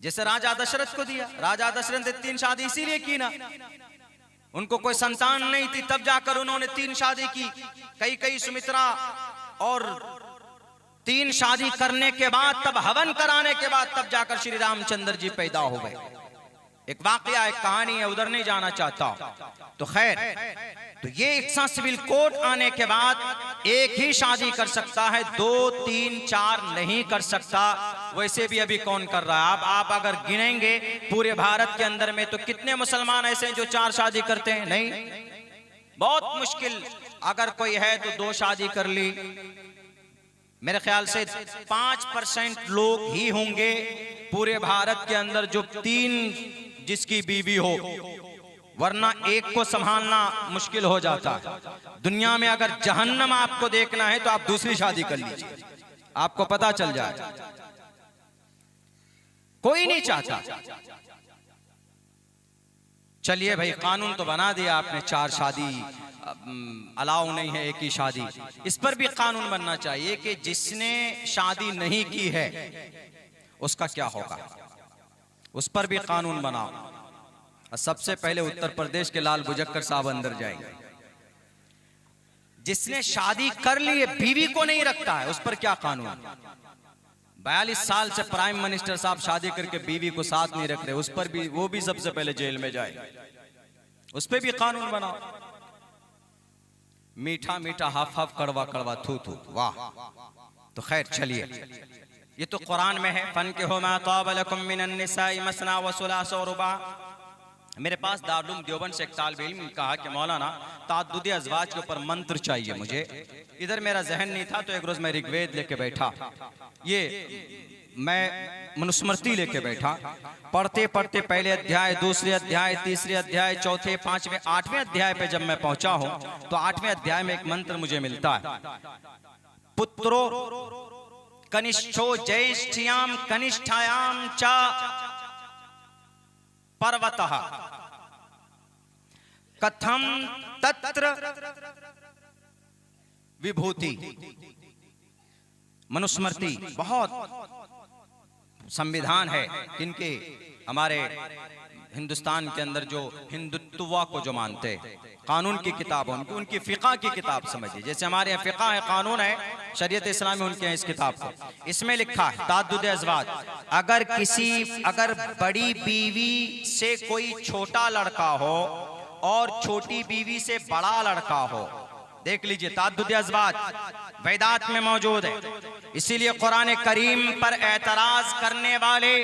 जैसे राजा दशरथ को दिया। राजा दशरथ ने 3 शादी इसीलिए की ना उनको कोई संतान नहीं थी, तब जाकर उन्होंने 3 शादी की, कई सुमित्रा, और 3 शादी करने के बाद, तब हवन कराने के बाद, तब जाकर श्री रामचंद्र जी पैदा हो गए। एक वाकया, एक कहानी है, उधर नहीं जाना चाहता। तो खैर, तो ये एक सिविल कोड आने के बाद एक ही शादी कर सकता है, 2, 3, 4 नहीं कर सकता। वैसे भी अभी कौन कर रहा है? आप अगर गिनेंगे पूरे भारत के अंदर में, तो कितने मुसलमान ऐसे हैं जो 4 शादी करते हैं? नहीं, बहुत मुश्किल। अगर कोई है तो 2 शादी कर ली। मेरे ख्याल से 5% लोग ही होंगे पूरे भारत के अंदर जो 3 जिसकी बीवी हो, वरना एक को संभालना मुश्किल हो जाता है। दुनिया में अगर जहन्नम आपको देखना है तो आप दूसरी शादी कर लीजिए, आपको पता चल जाए। कोई नहीं चाहता। चलिए भाई, कानून तो बना दिया आपने, 4 शादी अलाउ नहीं है, एक ही शादी। इस पर भी कानून बनना चाहिए कि जिसने शादी नहीं की है उसका क्या होगा, उस पर भी कानून बनाओ। सबसे पहले उत्तर प्रदेश के लाल बुजक्कर साहब अंदर जाएंगे। जिसने शादी कर ली है, बीवी को नहीं रखता है, उस पर क्या कानून? 42 साल से प्राइम मिनिस्टर साहब शादी करके बीवी को साथ नहीं रख रहे, उस पर भी, वो भी सबसे पहले जेल में जाए, उस पर भी कानून बनाओ। मीठा मीठा, हफ हफ, कड़वा कड़वा, थू थू, वाह। तो खैर चलिए, ये तो कुरान में है, फन के हो मा ताब लकुम मिनन निसाई मसना व सुलास व रुबा। मेरे पास दारुल देवबंद से एक तालिब इल्म कहा कि मौलाना, ताद्दुद अज़वाज के ऊपर मंत्र चाहिए मुझे। इधर मेरा जहन नहीं था, तो एक रोज मैं ऋग्वेद लेके बैठा, ये मैं मनुस्मृति लेके बैठा। पढ़ते पढ़ते पहले अध्याय, दूसरे अध्याय, तीसरे अध्याय, चौथे, 5वें, 8वें अध्याय पे जब मैं पहुंचा हूं, तो 8वें अध्याय में एक मंत्र मुझे मिलता है, पुत्रो कनिष्ठो ज्येष्ठ्याम कनिष्ठायाम च पर्वतः कथम तत्र विभूति। मनुस्मृति बहुत संविधान है किनके, हमारे हिंदुस्तान के अंदर जो हिंदुत्व को जो मानते हैं, कानून की किताब उनकी फिक़ा की किताब समझिए। जैसे हमारे यहाँ फिक़ा है, कानून है, शरीयत इस्लामी उनके हैं इस किताब को। इसमें लिखा है ताद्दुद अज़वाज, अगर बड़ी बीवी से कोई छोटा लड़का हो और छोटी बीवी से बड़ा लड़का हो, देख लीजिए ताद्दुद अज़वाज वेदात में मौजूद है। इसीलिए कुरान करीम पर एतराज करने वाले,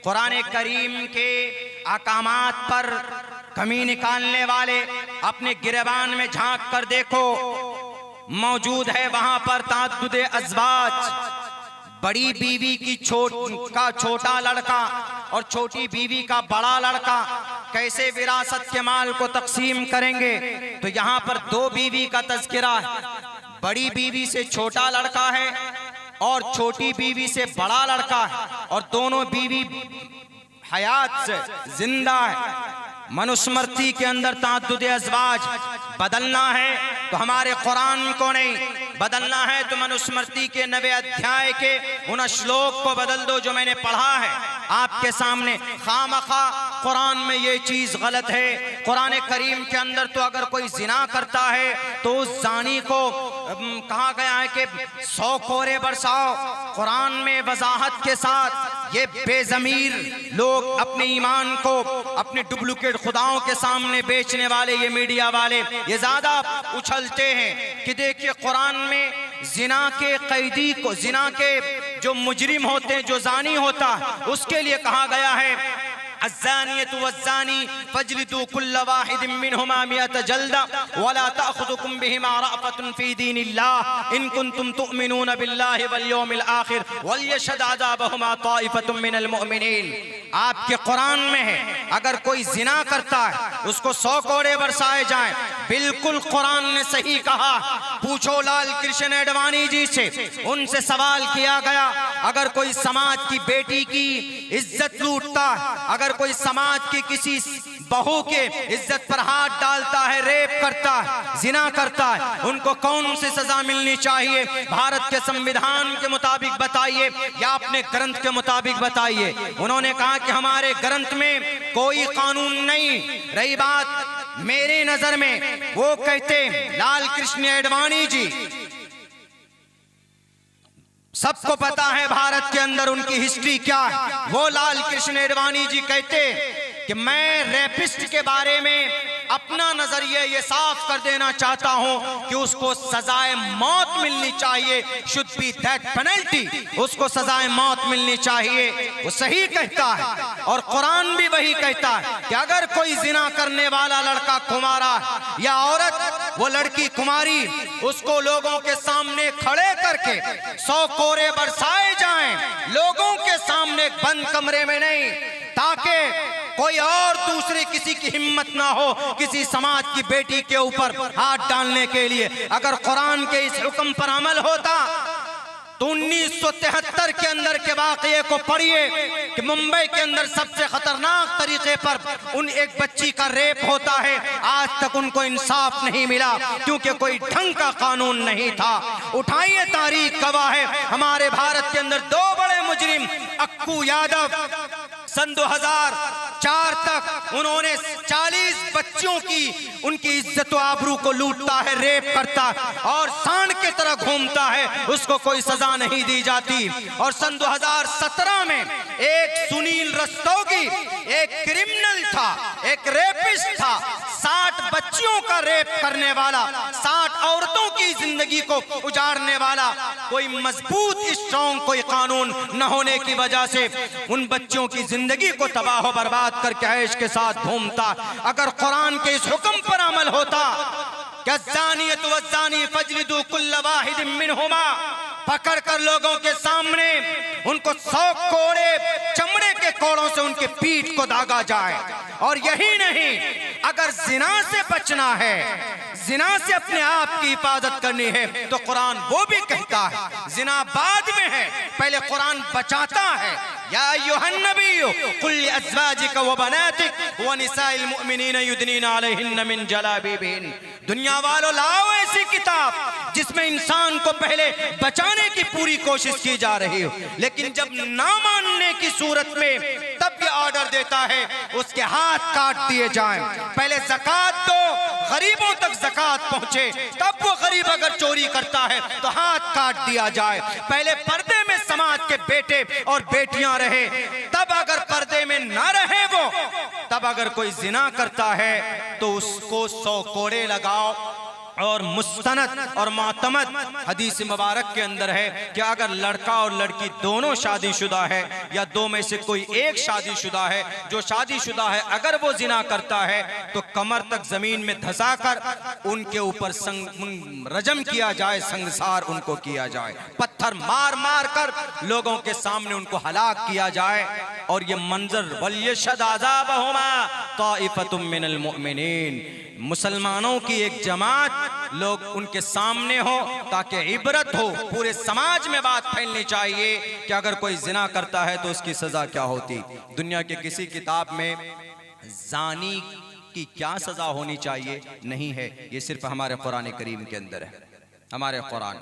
कुरान करीम के अहकामात पर कमी निकालने वाले, अपने गिरबान में झांक कर देखो, मौजूद है वहां पर ताद्दुद अज़वाज। बड़ी बीवी की छोटा लड़का और छोटी बीवी का बड़ा लड़का कैसे विरासत के माल को तकसीम करेंगे, तो यहाँ पर 2 बीवी का तज़किरा है। बड़ी बीवी से छोटा लड़का है और छोटी बीवी से बड़ा लड़का है, और दोनों बीवी हयात से जिंदा है। मनुस्मृति के अंदर ताद्दुद अज़वाज बदलना है तो हमारे कुरान को नहीं, बदलना है तो मनुस्मृति के 9वें अध्याय के उन श्लोक को बदल दो जो मैंने पढ़ा है आपके सामने। खामखा कुरान में ये चीज गलत है। कुरान करीम के अंदर तो अगर कोई जिना करता है तो उस जानी को कहा गया है कि 100 कोरे बरसाओ। कुरान में वजाहत के साथ ये बेजमीर लोग अपने ईमान को अपने डुप्लीकेट खुदाओं के सामने बेचने वाले, ये मीडिया वाले, ये ज्यादा उछलते हैं कि देखिए कुरान में जिना के कैदी को, जिना के जो मुजरिम होते हैं, जो जानी होता है, उसके लिए कहा गया है अज़्ज़ानियतु वज़्ज़ानी फज्लिदू कुल्ल वाहिदिन मिनहुमा मिअत जल्दा वला तअख़ुज़ुकुम बिहिमा रअफ़तुन फ़ी दीनिल्लाह इन कुंतुम तुअमिनून बिल्लाहि वल यौमिल आखिर वलयशहद अज़ाबहुमा ताइफ़तुम मिनल मुअमिनीन। आपके कुरान में है अगर कोई जिना करता है उसको 100 कोड़े बरसाए जाएं। बिल्कुल कुरान ने सही कहा। पूछो लाल कृष्ण आडवाणी जी से, उनसे सवाल किया गया अगर कोई समाज की बेटी की इज्जत लूटता है, अगर कोई समाज की किसी बहू के इज्जत पर हाथ डालता है, रेप करता है, जिना करता है, उनको कौन सी सजा मिलनी चाहिए? भारत के संविधान के मुताबिक बताइए या अपने ग्रंथ के मुताबिक बताइए। उन्होंने कहा कि हमारे ग्रंथ में कोई कानून नहीं। रही बात मेरी नजर में वो कहते लाल कृष्ण आडवाणी जी, सबको पता है भारत के अंदर उनकी हिस्ट्री क्या है। वो लाल कृष्ण आडवाणी जी कहते कि मैं रेपिस्ट के बारे में अपना नजरिया ये साफ कर देना चाहता हूं कि उसको सजाए मौत मिलनी चाहिए, शुड बी दैट पेनल्टी, उसको सजाए मौत मिलनी चाहिए। वो सही कहता है और कुरान भी वही कहता है कि अगर कोई जिना करने वाला लड़का कुमारा या औरत वो लड़की कुमारी, उसको लोगों के सामने खड़े करके 100 कोरे बरसाए जाएं, लोगों के सामने बंद कमरे में नहीं, ताकि कोई और दूसरे किसी की हिम्मत ना हो किसी समाज की बेटी के ऊपर हाथ डालने के लिए। अगर कुरान के इस हुक्म पर अमल होता तो 1973 के अंदर के वाकये को पढ़िए कि मुंबई के अंदर सबसे खतरनाक तरीके पर उन एक बच्ची का रेप होता है। आज तक उनको इंसाफ नहीं मिला क्योंकि कोई ढंग का कानून नहीं था। उठाइए, तारीख गवाह है, हमारे भारत के अंदर 2 बड़े मुजरिम, अक्कू यादव सन 2004 तक उन्होंने 40 बच्चियों की उनकी इज्जत व आबरू को लूटता है, रेप करता है और सांड की तरह घूमता है, उसको कोई सजा नहीं दी जाती। और सन 2017 में एक सुनील रस्तोगी, एक क्रिमिनल था, एक रेपिस्ट था, 60 बच्चियों का रेप करने वाला, 60 औरतों की जिंदगी को उजाड़ने वाला, कोई मजबूत स्ट्रॉन्ग कोई कानून न होने की वजह से उन बच्चियों की जिंदगी को तबाह बर्बाद करके ऐश के साथ घूमता। अगर कुरान के इस हुक्म पर अमल होता कि ज़ानियतु वज़्ज़ानी फजलिदू कुल्ल वाहिद मिनहुमा, पकड़ कर लोगों के सामने उनको 100 कोड़े चमड़े के कोड़ों से उनके पीठ को दागा जाए। और यही नहीं, अगर जिना से बचना है, जिना से अपने आप की हिफाजत करनी है, तो कुरान वो भी कहता है जिना बाद में है, पहले कुरान बचाता है। या अय्युहन नबिय्यु कुल लिअज़वाजिक व बनातिक व निसाइल मुमिनीन युदनीन अलैहिन्न मिन जलाबिबिहिन। दुनिया वालों, लाओ ऐसी किताब जिसमें इंसान को पहले बचाने की पूरी कोशिश की जा रही हो, लेकिन जब ना मानने की सूरत में तब ये ऑर्डर देता है उसके हाथ काट दिए जाएं। पहले ज़कात दो, गरीबों तक ज़कात पहुंचे, तब वो गरीब अगर चोरी करता है तो हाथ काट दिया जाए। पहले पर्दे में समाज के बेटे और बेटियां रहे, तब अगर पर्दे में ना रहे वो, तब अगर कोई जिना करता है तो उसको 100 कोड़े लगाओ। और मुस्तनद और मातमद हदीस मुबारक के अंदर है कि अगर लड़का और लड़की दोनों शादीशुदा है या 2 में से कोई एक शादीशुदा है, जो शादीशुदा है अगर वो जिना करता है तो कमर तक जमीन में धंसाकर उनके ऊपर रजम किया जाए, संगसार उनको किया जाए, पत्थर मार मार कर लोगों के सामने उनको हलाक किया जाए। और ये मंजर वलियशद अज़ाबहुमा ताइफतुम मिनल मुमिनीन, मुसलमानों की एक जमात लोग उनके सामने हो ताकि इबरत हो, पूरे समाज में बात फैलनी चाहिए कि अगर कोई जिना करता है तो उसकी सजा क्या होती। दुनिया के किसी किताब में जानी की क्या सजा होनी चाहिए नहीं है, ये सिर्फ हमारे कुरान करीम के अंदर है। हमारे कुरान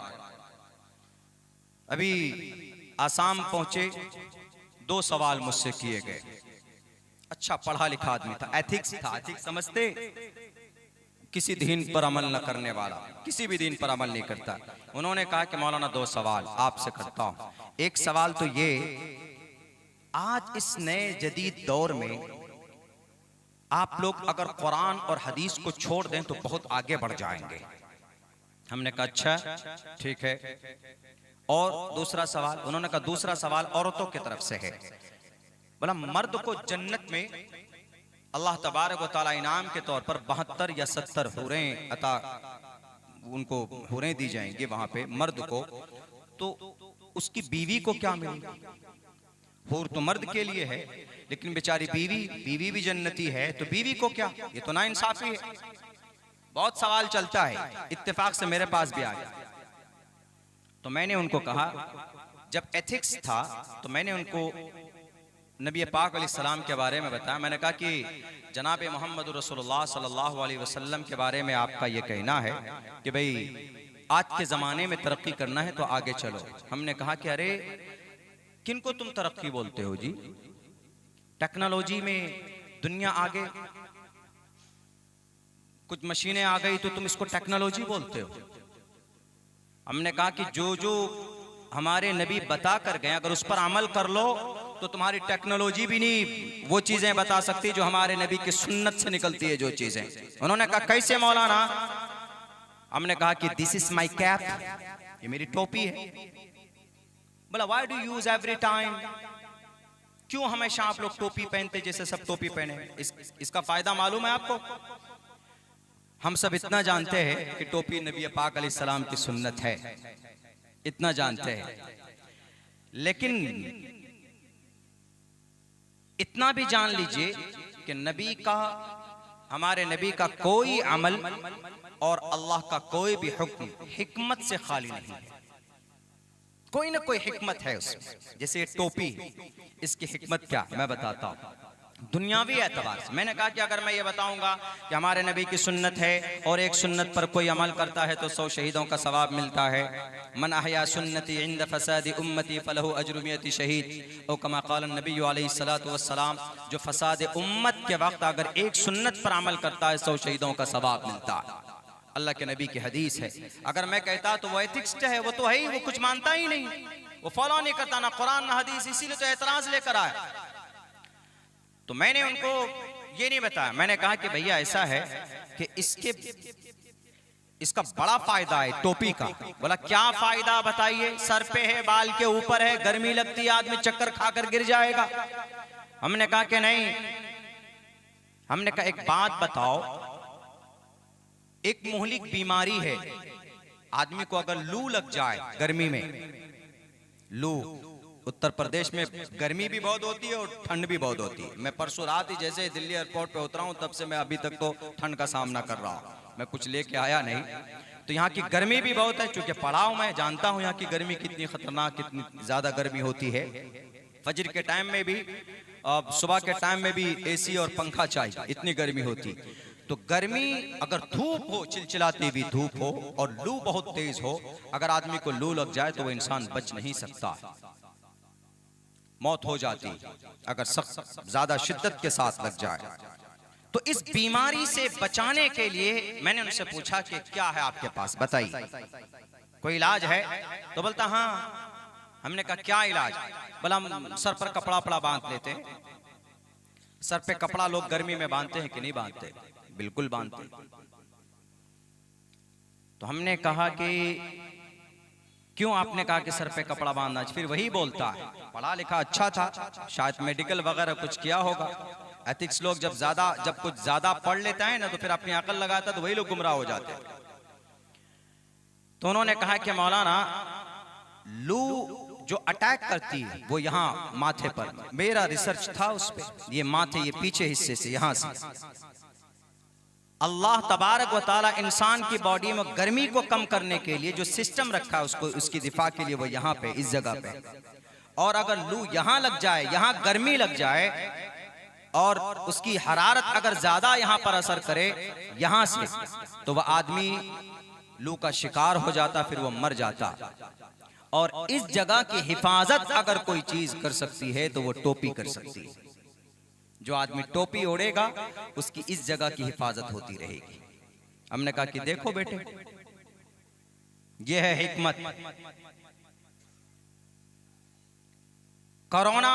अभी आसाम पहुंचे, 2 सवाल मुझसे किए गए। अच्छा पढ़ा लिखा आदमी था, एथिक्स था, एथिक्स समझते, किसी दीन पर अमल न करने वाला, किसी भी दीन पर अमल नहीं करता। उन्होंने कहा कि मौलाना 2 सवाल आपसे करता हूं। एक सवाल तो ये, आज इस नए जदीद दौर में आप लोग अगर कुरान और हदीस को छोड़ दें तो बहुत आगे बढ़ जाएंगे। हमने कहा अच्छा ठीक है। और दूसरा सवाल, उन्होंने कहा दूसरा सवाल औरतों की तरफ से है। बोला मर्द को जन्नत में अल्लाह तबारक व तआला इनाम के तौर पर 72 या 70 हुरें अता उनको हुरें दी जाएंगी वहां पे मर्द को, तो उसकी बीवी को क्या मिलेगा? हुर तो मर्द के लिए है, लेकिन बेचारी बीवी भी जन्नती है, तो बीवी को क्या? ये तो नाइंसाफी है। बहुत सवाल चलता है, इत्तेफाक से मेरे पास भी आ गया। तो मैंने उनको कहा, जब एथिक्स था तो मैंने उनको नबी पाक अलैहिस्सलाम के बारे में बताया। मैंने कहा कि जनाब मोहम्मद रसूलुल्लाह सल्लल्लाहु अलैहि वसल्लम के बारे में आपका ये कहना है कि भाई आज के ज़माने में तरक्की करना है तो आगे चलो। हमने कहा कि अरे किनको तुम तरक्की बोलते हो जी? टेक्नोलॉजी में दुनिया आगे, कुछ मशीनें आ गई तो तुम इसको टेक्नोलॉजी बोलते हो। हमने कहा कि जो जो हमारे नबी बता कर गए अगर उस पर अमल कर लो तो तुम्हारी टेक्नोलॉजी भी नहीं वो चीजें बता सकती जो हमारे नबी की सुन्नत से निकलती है जो चीजें। उन्होंने कहा कैसे मौलाना? हमने कहा कि दिस इज माई कैप, ये मेरी टोपी है। बोला why do use every time, क्यों हमेशा आप लोग टोपी पहनते जैसे सब टोपी पहने? इसका फायदा मालूम है आपको? हम सब इतना जानते हैं कि टोपी नबी पाक अलैहिस्सलाम की सुन्नत है, इतना जानते हैं, लेकिन इतना भी जान लीजिए कि नबी का, हमारे नबी का कोई अमल और अल्लाह का कोई भी हुक्म हिकमत से खाली नहीं है। कोई ना कोई हिकमत है उसमें। जैसे ये टोपी, इसकी हिकमत क्या मैं बताता हूँ दुनियावी एतबार से। मैंने कहा कि अगर मैं ये बताऊंगा कि हमारे नबी की सुन्नत है और एक सुन्नत पर कोई अमल करता है तो 100 शहीदों का सवाब मिलता है। मन अहया सुन्नती इंद फसादी उम्मती फलहु अज्रु मियति शहीद ओ कमा क़ाल नबी अलैहिस्सलातु वस्सलाम। जो फसाद उम्मत के वक्त अगर एक सुन्नत पर अमल करता है 100 शहीदों का सवाब मिलता है। अल्लाह के नबी की हदीस है। अगर मैं कहता तो वो एथिक्स्ट है, वो तो है ही, वो कुछ मानता ही नहीं, वो फॉलो नहीं करता ना कुरान ना हदीस, इसीलिए तो एतराज लेकर आया। तो मैंने उनको ये नहीं बताया, मैंने कहा कि भैया ऐसा है कि इसका बड़ा फायदा है टोपी का। बोला क्या फायदा बताइए? सर पे है, बाल के ऊपर है, गर्मी लगती है, आदमी चक्कर खाकर गिर जाएगा। हमने कहा कि नहीं। हमने कहा एक बात बताओ, एक मुहलिक बीमारी है, आदमी को अगर लू लग जाए गर्मी में, लू उत्तर प्रदेश में गर्मी भी बहुत होती है और ठंड भी बहुत होती है। मैं परसों रात ही जैसे दिल्ली एयरपोर्ट पे उतरा हूं तब से मैं अभी तक तो ठंड का सामना कर रहा हूं। मैं कुछ लेके आया नहीं। तो यहाँ की गर्मी भी बहुत है, चूंकि पढ़ा हूं मैं, जानता हूं यहाँ की गर्मी कितनी खतरनाक, कितनी ज्यादा गर्मी होती है। फजर के टाइम में भी, सुबह के टाइम में भी एसी और पंखा चाहिए, इतनी गर्मी होती। तो गर्मी, अगर धूप हो, चिलचिलाती हुई धूप हो और लू बहुत तेज हो, अगर आदमी को लू लग जाए तो वो इंसान बच नहीं सकता, मौत हो जाती अगर सख्त ज्यादा शिद्दत के साथ लग जाए। तो इस बीमारी से बचाने के लिए मैंने उनसे पूछा कि क्या है आपके पास, बताइए कोई इलाज है? तो बोलता हाँ। हमने कहा क्या इलाज? बोला हम सर पर कपड़ा वपड़ा बांध लेते हैं। सर पे कपड़ा लोग गर्मी में बांधते हैं कि नहीं बांधते? बिल्कुल बांधते। तो हमने कहा कि क्यों? आपने कहा कि सर पे कपड़ा बांधना। फिर वही बोलता है, पढ़ा लिखा अच्छा था, शायद मेडिकल वगैरह कुछ किया होगा। एथिक्स लोग जब कुछ ज्यादा पढ़ लेता है ना तो फिर अपनी अकल लगाता है, तो वही लोग गुमराह हो जाते हैं। तो उन्होंने कहा कि मौलाना लू जो अटैक करती है वो यहाँ माथे पर, मेरा रिसर्च था उस पे, ये माथे, ये पीछे हिस्से से, यहाँ से अल्लाह तबारक व ताला इंसान की बॉडी में गर्मी को कम करने के लिए जो सिस्टम रखा है उसको, उसकी दिफा के लिए वो यहाँ पे, इस जगह पे। और अगर लू यहाँ लग जाए, यहाँ गर्मी लग जाए और उसकी हरारत अगर ज्यादा यहाँ पर असर करे यहाँ से, तो वह आदमी लू का शिकार हो जाता, फिर वो मर जाता। और इस जगह की हिफाजत अगर कोई चीज कर सकती है तो वो टोपी कर सकती है। जो आदमी टोपी ओढ़ेगा उसकी इस जगह की हिफाजत होती रहेगी। हमने कहा कि देखो बेटे, ये है हिकमत। कोरोना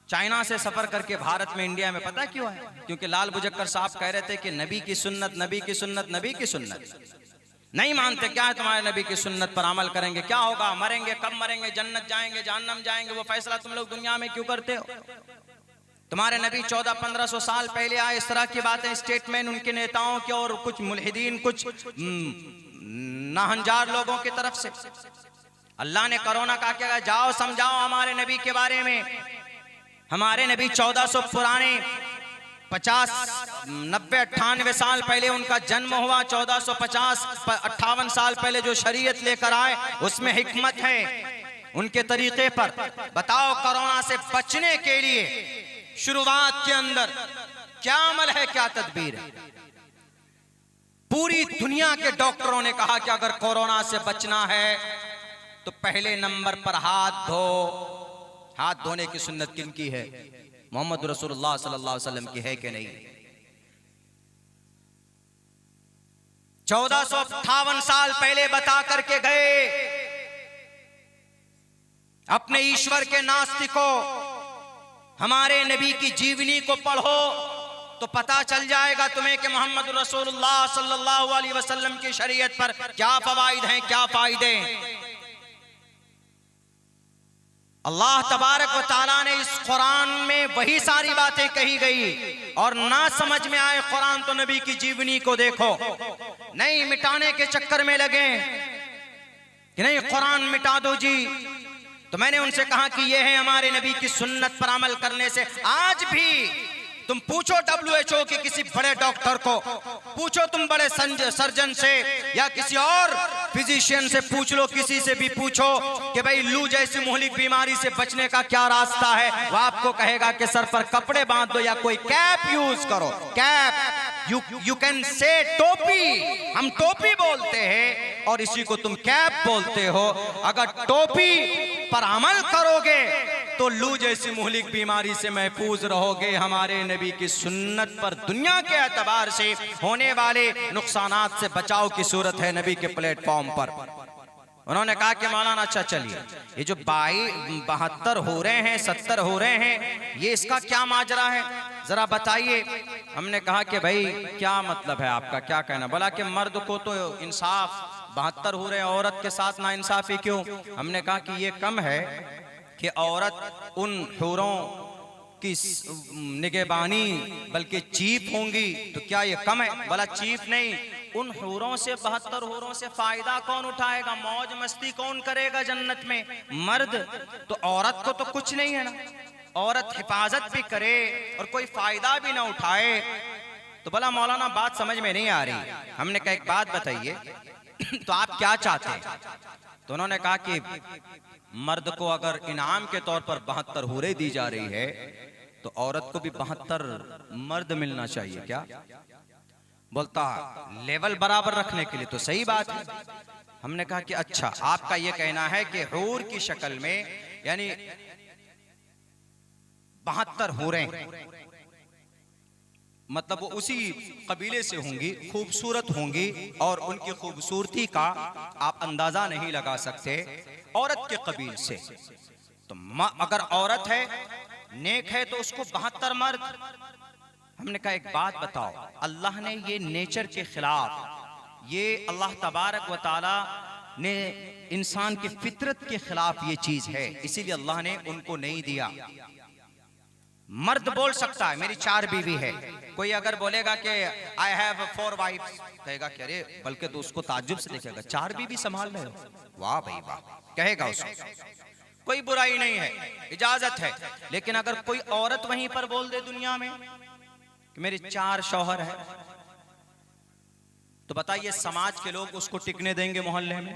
चाइना से सफर करके भारत में, इंडिया में पता क्यों है? क्योंकि लाल बुजक्कर साहब कह रहे थे कि नबी की सुन्नत, नबी की सुन्नत, नबी की सुन्नत। नहीं मानते, क्या है तुम्हारे नबी की सुन्नत पर अमल करेंगे क्या होगा? मरेंगे, कब मरेंगे, जन्नत जाएंगे, जहन्नम जाएंगे, वो फैसला तुम लोग दुनिया में क्यों करते हो? तुम्हारे नबी 1400-1500 साल पहले आए, इस तरह की बातें स्टेटमेंट उनके नेताओं के और कुछ मुल्हिदीन, कुछ नाहंजार लोगों की तरफ से। अल्लाह ने कोरोना का क्या, जाओ समझाओ हमारे नबी के बारे में। हमारे नबी 1400 पुराने 50, 90, 98 साल पहले उनका जन्म हुआ। 1450-58 साल पहले जो शरीयत लेकर आए उसमें हिकमत है उनके तरीके पर। बताओ कोरोना से बचने के लिए शुरुआत के अंदर क्या अमल है, क्या तदबीर है? पूरी दुनिया के डॉक्टरों ने कहा कि अगर कोरोना से बचना है तो पहले नंबर पर हाथ धो। हाथ धोने की सुन्नत किनकी है? मोहम्मद रसूलुल्लाह सल्लल्लाहु अलैहि वसल्लम की है कि नहीं? 1458 साल पहले बता करके गए अपने ईश्वर के नास्तिकों, हमारे नबी की जीवनी को पढ़ो तो पता चल जाएगा तुम्हें कि मोहम्मद रसूलुल्लाह सल्लल्लाहु अलैहि वसल्लम की शरीयत पर क्या फवाइद हैं, क्या फायदे। अल्लाह तबारक व तआला ने इस कुरान में वही सारी बातें कही गई, और ना समझ में आए कुरान तो नबी की जीवनी को देखो। नहीं मिटाने के चक्कर में लगे कि नहीं कुरान मिटा दो जी, तो मैंने उनसे कहा कि यह है हमारे नबी की सुन्नत पर अमल करने से। आज भी तुम पूछो WHO के किसी बड़े डॉक्टर को, पूछो तुम बड़े सर्जन से या किसी और फिजिशियन से पूछ लो, किसी से भी पूछो कि भाई लू जैसी मुहलिक बीमारी से बचने का क्या रास्ता है, वो आपको कहेगा कि सर पर कपड़े बांध दो या कोई कैप यूज करो। कैप, यू कैन से टोपी, हम टोपी बोलते हैं और इसी को तुम कैप बोलते हो। अगर टोपी पर अमल करोगे तो लू जैसी मुहलिक बीमारी से महफूज रहोगे। हमारे नबी की सुन्नत पर दुनिया के एतबार से होने वाले नुकसानात से बचाव की सूरत है नबी के प्लेटफॉर्म पर। उन्होंने कहा कि मौलाना अच्छा चलिए, ये जो 72 हो रहे हैं, 70 हो रहे हैं, ये इसका क्या माजरा है, जरा बताइए। हमने कहा कि भाई क्या मतलब है आपका, क्या कहना। बोला कि मर्द को तो इंसाफ 72 हो रहे हैं, औरत के साथ ना इंसाफी क्यों। हमने कहा कि ये कम है कि औरत उन हूरों की निगहबानी बल्कि चीफ होंगी, तो क्या ये कम है। बोला चीफ नहीं, उन हूरों से 72 हूरों से फायदा कौन उठाएगा, मौज मस्ती कौन करेगा जन्नत में, मर्द। तो औरत को तो कुछ नहीं है ना, औरत हिफाजत भी करे और कोई फायदा भी ना उठाए। तो बोला मौलाना बात समझ में नहीं आ रही। हमने कहा एक बात बताइए तो आप क्या चाहते हैं। तो उन्होंने कहा कि मर्द को अगर इनाम के तौर पर 72 हूरें दी जा रही है तो औरत को भी 72 मर्द मिलना चाहिए क्या। बोलता लेवल बराबर रखने के लिए तो सही बात है। हमने कहा कि अच्छा आपका यह कहना है कि हूर की शक्ल में यानी 72 हूरें, मतलब वो उसी कबीले से होंगी, खूबसूरत होंगी और उनकी खूबसूरती का आप अंदाजा नहीं लगा सकते औरत के कबील से। तो अगर औरत है, नेक है, तो उसको 72 मर्द। हमने कहा एक बात बताओ, अल्लाह ने ये नेचर के खिलाफ, ये अल्लाह तबारक व तआला ने इंसान की फितरत के खिलाफ ये चीज है, इसीलिए अल्लाह ने उनको नहीं दिया। मर्द बोल सकता है मेरी 4 बीवी है, कोई अगर बोलेगा कि आई हैव 4 वाइफ्स, कहेगा कि अरे, बल्कि तो उसको ताज्जुब से देखेगा 4 बीवी संभाल रहे हो, वाह भाई वाह, कहेगा उसको, कोई बुराई नहीं है, इजाजत है। लेकिन अगर कोई औरत वहीं पर बोल दे दुनिया में कि मेरे 4 शौहर है, तो बताइए समाज के लोग उसको टिकने देंगे मोहल्ले में,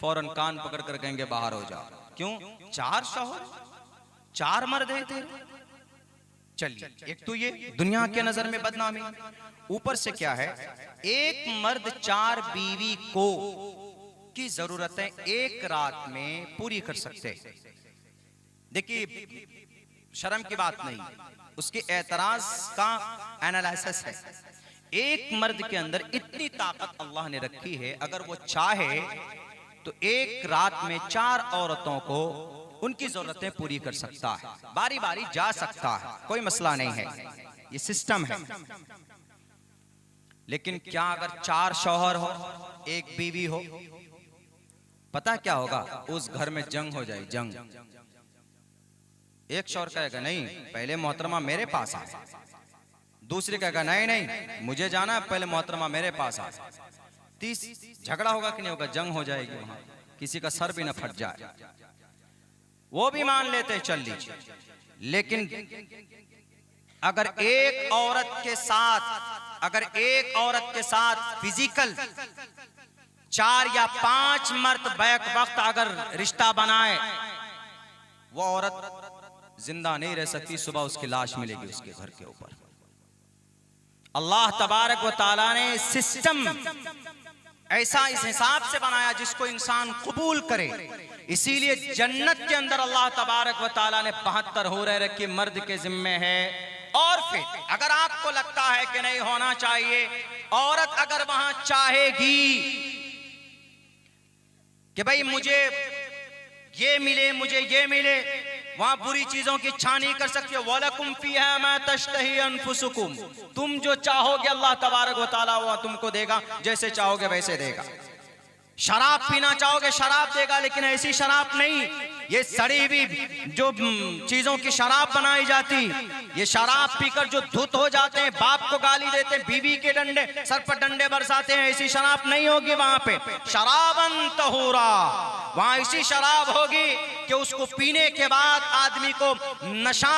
फौरन कान पकड़ कर कहेंगे बाहर हो जाओ। क्यों? 4 शौहर, 4 मर्द है तेरे। चलिए, एक तो ये दुनिया के नजर में बदनामी, ऊपर से क्या है, एक मर्द 4 बीवी को की जरूरतें एक रात में पूरी कर सकते। देखिए शर्म की बात नहीं, उसके एतराज का एनालिसिस है। एक मर्द के अंदर इतनी ताकत अल्लाह ने रखी है, अगर वो चाहे तो एक रात में 4 औरतों को उनकी जरूरतें पूरी कर सकता है, बारी बारी जा सकता है, कोई मसला नहीं है, ये सिस्टम है। लेकिन क्या अगर 4 शौहर हो, 1 बीवी हो, पता क्या होगा, उस घर में जंग हो जाए, जंग। एक शौहर कहेगा नहीं पहले मोहतरमा मेरे पास आ, दूसरी कहेगा नहीं नहीं मुझे जाना है, पहले मोहतरमा मेरे पास आ। 30 झगड़ा होगा कि नहीं होगा, जंग हो जाएगी वहां, किसी का सर भी ना फट जाए, वो भी मान लेते चल लीजिए। लेकिन अगर एक औरत के साथ फिजिकल 4 या 5 मर्द बैक वक्त अगर रिश्ता बनाए, वो औरत जिंदा नहीं रह सकती, सुबह उसकी लाश मिलेगी उसके घर के ऊपर। अल्लाह तबारक व तआला ने सिस्टम ऐसा इस हिसाब से बनाया जिसको इंसान कबूल करे। इसीलिए जन्नत के अंदर अल्लाह तबारक व तआला ने 72 हूरें रखी, मर्द के जिम्मे है और फिर अगर आपको लगता है कि नहीं होना चाहिए, औरत अगर वहां चाहेगी कि भाई मुझे ये मिले, मुझे ये मिले, वहां बुरी चीजों की इच्छा नहीं कर सकती। वलकुम फीहा मा तश्तही अनफुसुकुम, तुम जो चाहोगे अल्लाह तबारक व तआला वो तुमको देगा, जैसे चाहोगे वैसे देगा। शराब पीना चाहोगे शराब देगा, लेकिन ऐसी शराब नहीं, ये सड़ी हुई जो चीजों की शराब बनाई जाती, ये शराब पीकर जो धुत हो जाते हैं, बाप को गाली देते हैं, बीवी के डंडे सर पर डंडे बरसाते हैं, ऐसी शराब नहीं होगी वहां पे। शराबन तहूरा, वहां ऐसी शराब होगी कि उसको पीने के बाद आदमी को नशा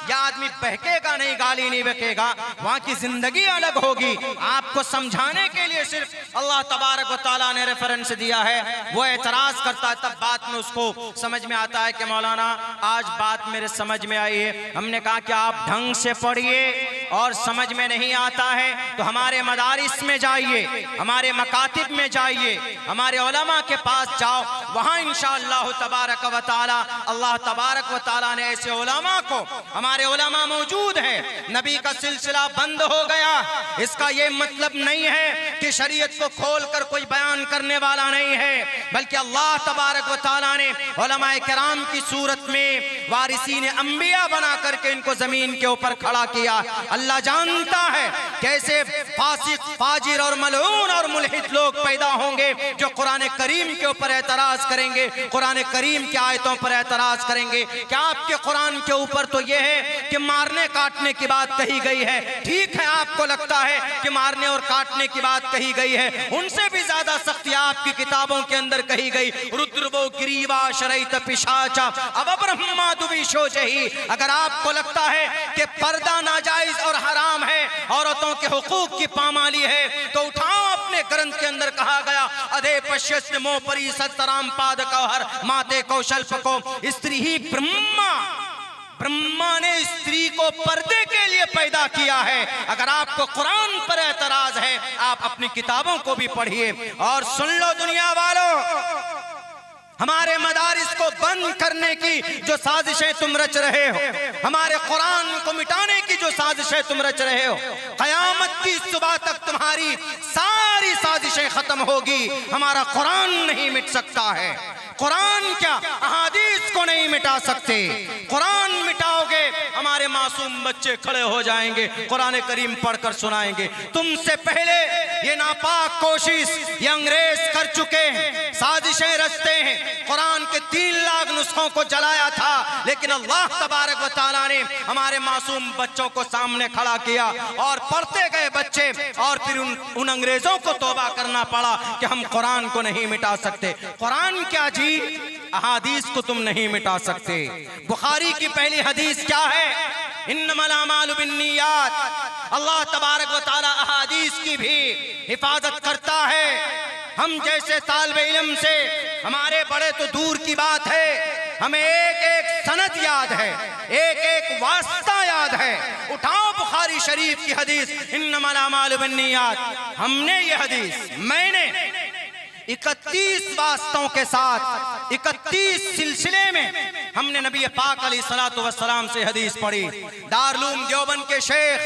या आदमी बहकेगा नहीं, गाली नहीं बकेगा, वहां की जिंदगी अलग होगी। आपको समझाने के लिए सिर्फ अल्लाह तबारक व तआला ने रेफरेंस दिया है। वो एतराज करता है, तब बात में उसको समझ में आता है कि मौलाना आज बात मेरे समझ में आई है। हमने कहा कि आप ढंग से पढ़िए, और समझ में नहीं आता है तो हमारे मदारिस में जाइए, हमारे मकातिब में जाइए, हमारे उलमा के पास जाओ, वहां इंशाअल्लाह तबारक व तआला अल्लाह तबारक व तआला ने ऐसे उलमा को, हमारे उलमा मौजूद है। नबी का सिलसिला बंद हो गया, इसका ये मतलब नहीं है कि शरीयत को खोलकर कोई बयान करने वाला नहीं है, बल्कि अल्लाह तबारक व तआला ने उलमाए किराम की सूरत में वारिसीन अंबिया बना करके इनको जमीन के ऊपर खड़ा किया। अल्लाह जानता है कैसे फासिक, फाजिर और मलऊन और मुल्हिद लोग पैदा होंगे जो कुरान करीम के ऊपर एतराज करेंगे, कुरान करीम की आयतों पर एतराज करेंगे। क्या आपके कुरान के ऊपर तो यह है कि मारने काटने की बात कही गई है, ठीक है, आपको लगता है कि मारने और काटने की बात कही गई है, उनसे भी ज्यादा सख्ती आपकी किताबों के अंदर कही गई। रुद्रवो ग्रीवा शरैत पिशाचा अब ब्रह्मा दुविशो जही। अगर आपको लगता है कि पर्दा नाजायज और हराम है, औरतों के हुकूक की पामाली है, तो उठाओ, अपने ग्रंथ के अंदर कहा गया अधे पश्यस्त मो परी सतराम पाद कौहर माते कौशल्प को, स्त्री ही ब्रह्मा ने स्त्री को पर्दे के लिए पैदा किया है। अगर आपको कुरान पर एतराज है, आप अपनी किताबों को भी पढ़िए। और सुन लो दुनिया वालों, हमारे मदारिस को बंद करने की जो साजिशें तुम रच रहे हो, हमारे कुरान को मिटाने की जो साजिशें तुम रच रहे हो, कयामत की सुबह तक तुम्हारी सारी साजिशें खत्म होगी। हमारा कुरान नहीं मिट सकता है। कुरान क्या अहादीस को नहीं मिटा सकते। कुरान मिटाओगे हमारे मासूम बच्चे खड़े हो जाएंगे, कुरान करीम पढ़कर सुनाएंगे। तुमसे पहले ये नापाक कोशिश ये अंग्रेज कर चुके हैं, साजिशें रचते हैं। कुरान के 3 लाख नुस्खों को जलाया था, लेकिन अल्लाह तबारक व तआला ने हमारे मासूम बच्चों को सामने खड़ा किया और पढ़ते गए बच्चे, और फिर उन अंग्रेजों को तौबा करना पड़ा कि हम कुरान को नहीं मिटा सकते। कुरान क्या जी, अहादीस को तुम नहीं मिटा सकते। बुखारी की पहली हदीस क्या है? इन्नमल अमालु बिन्नियात। अल्लाह तबारक व तआला अहादीस की भी हिफाजत करता है। हम जैसे तालिब इल्म से, हमारे बड़े तो दूर की बात है, हमें एक एक सनद याद है, एक एक वास्ता याद है। उठाओ बुखारी शरीफ की हदीस, इन्नमल अमालु बिन्नियात। हमने ये हदीस, मैंने 31 वास्तों के साथ 31 सिलसिले में हमने नबी पाक अलैहिस्सलातु वस्सलाम से हदीस पढ़ी। दारुल देवबंद के शेख,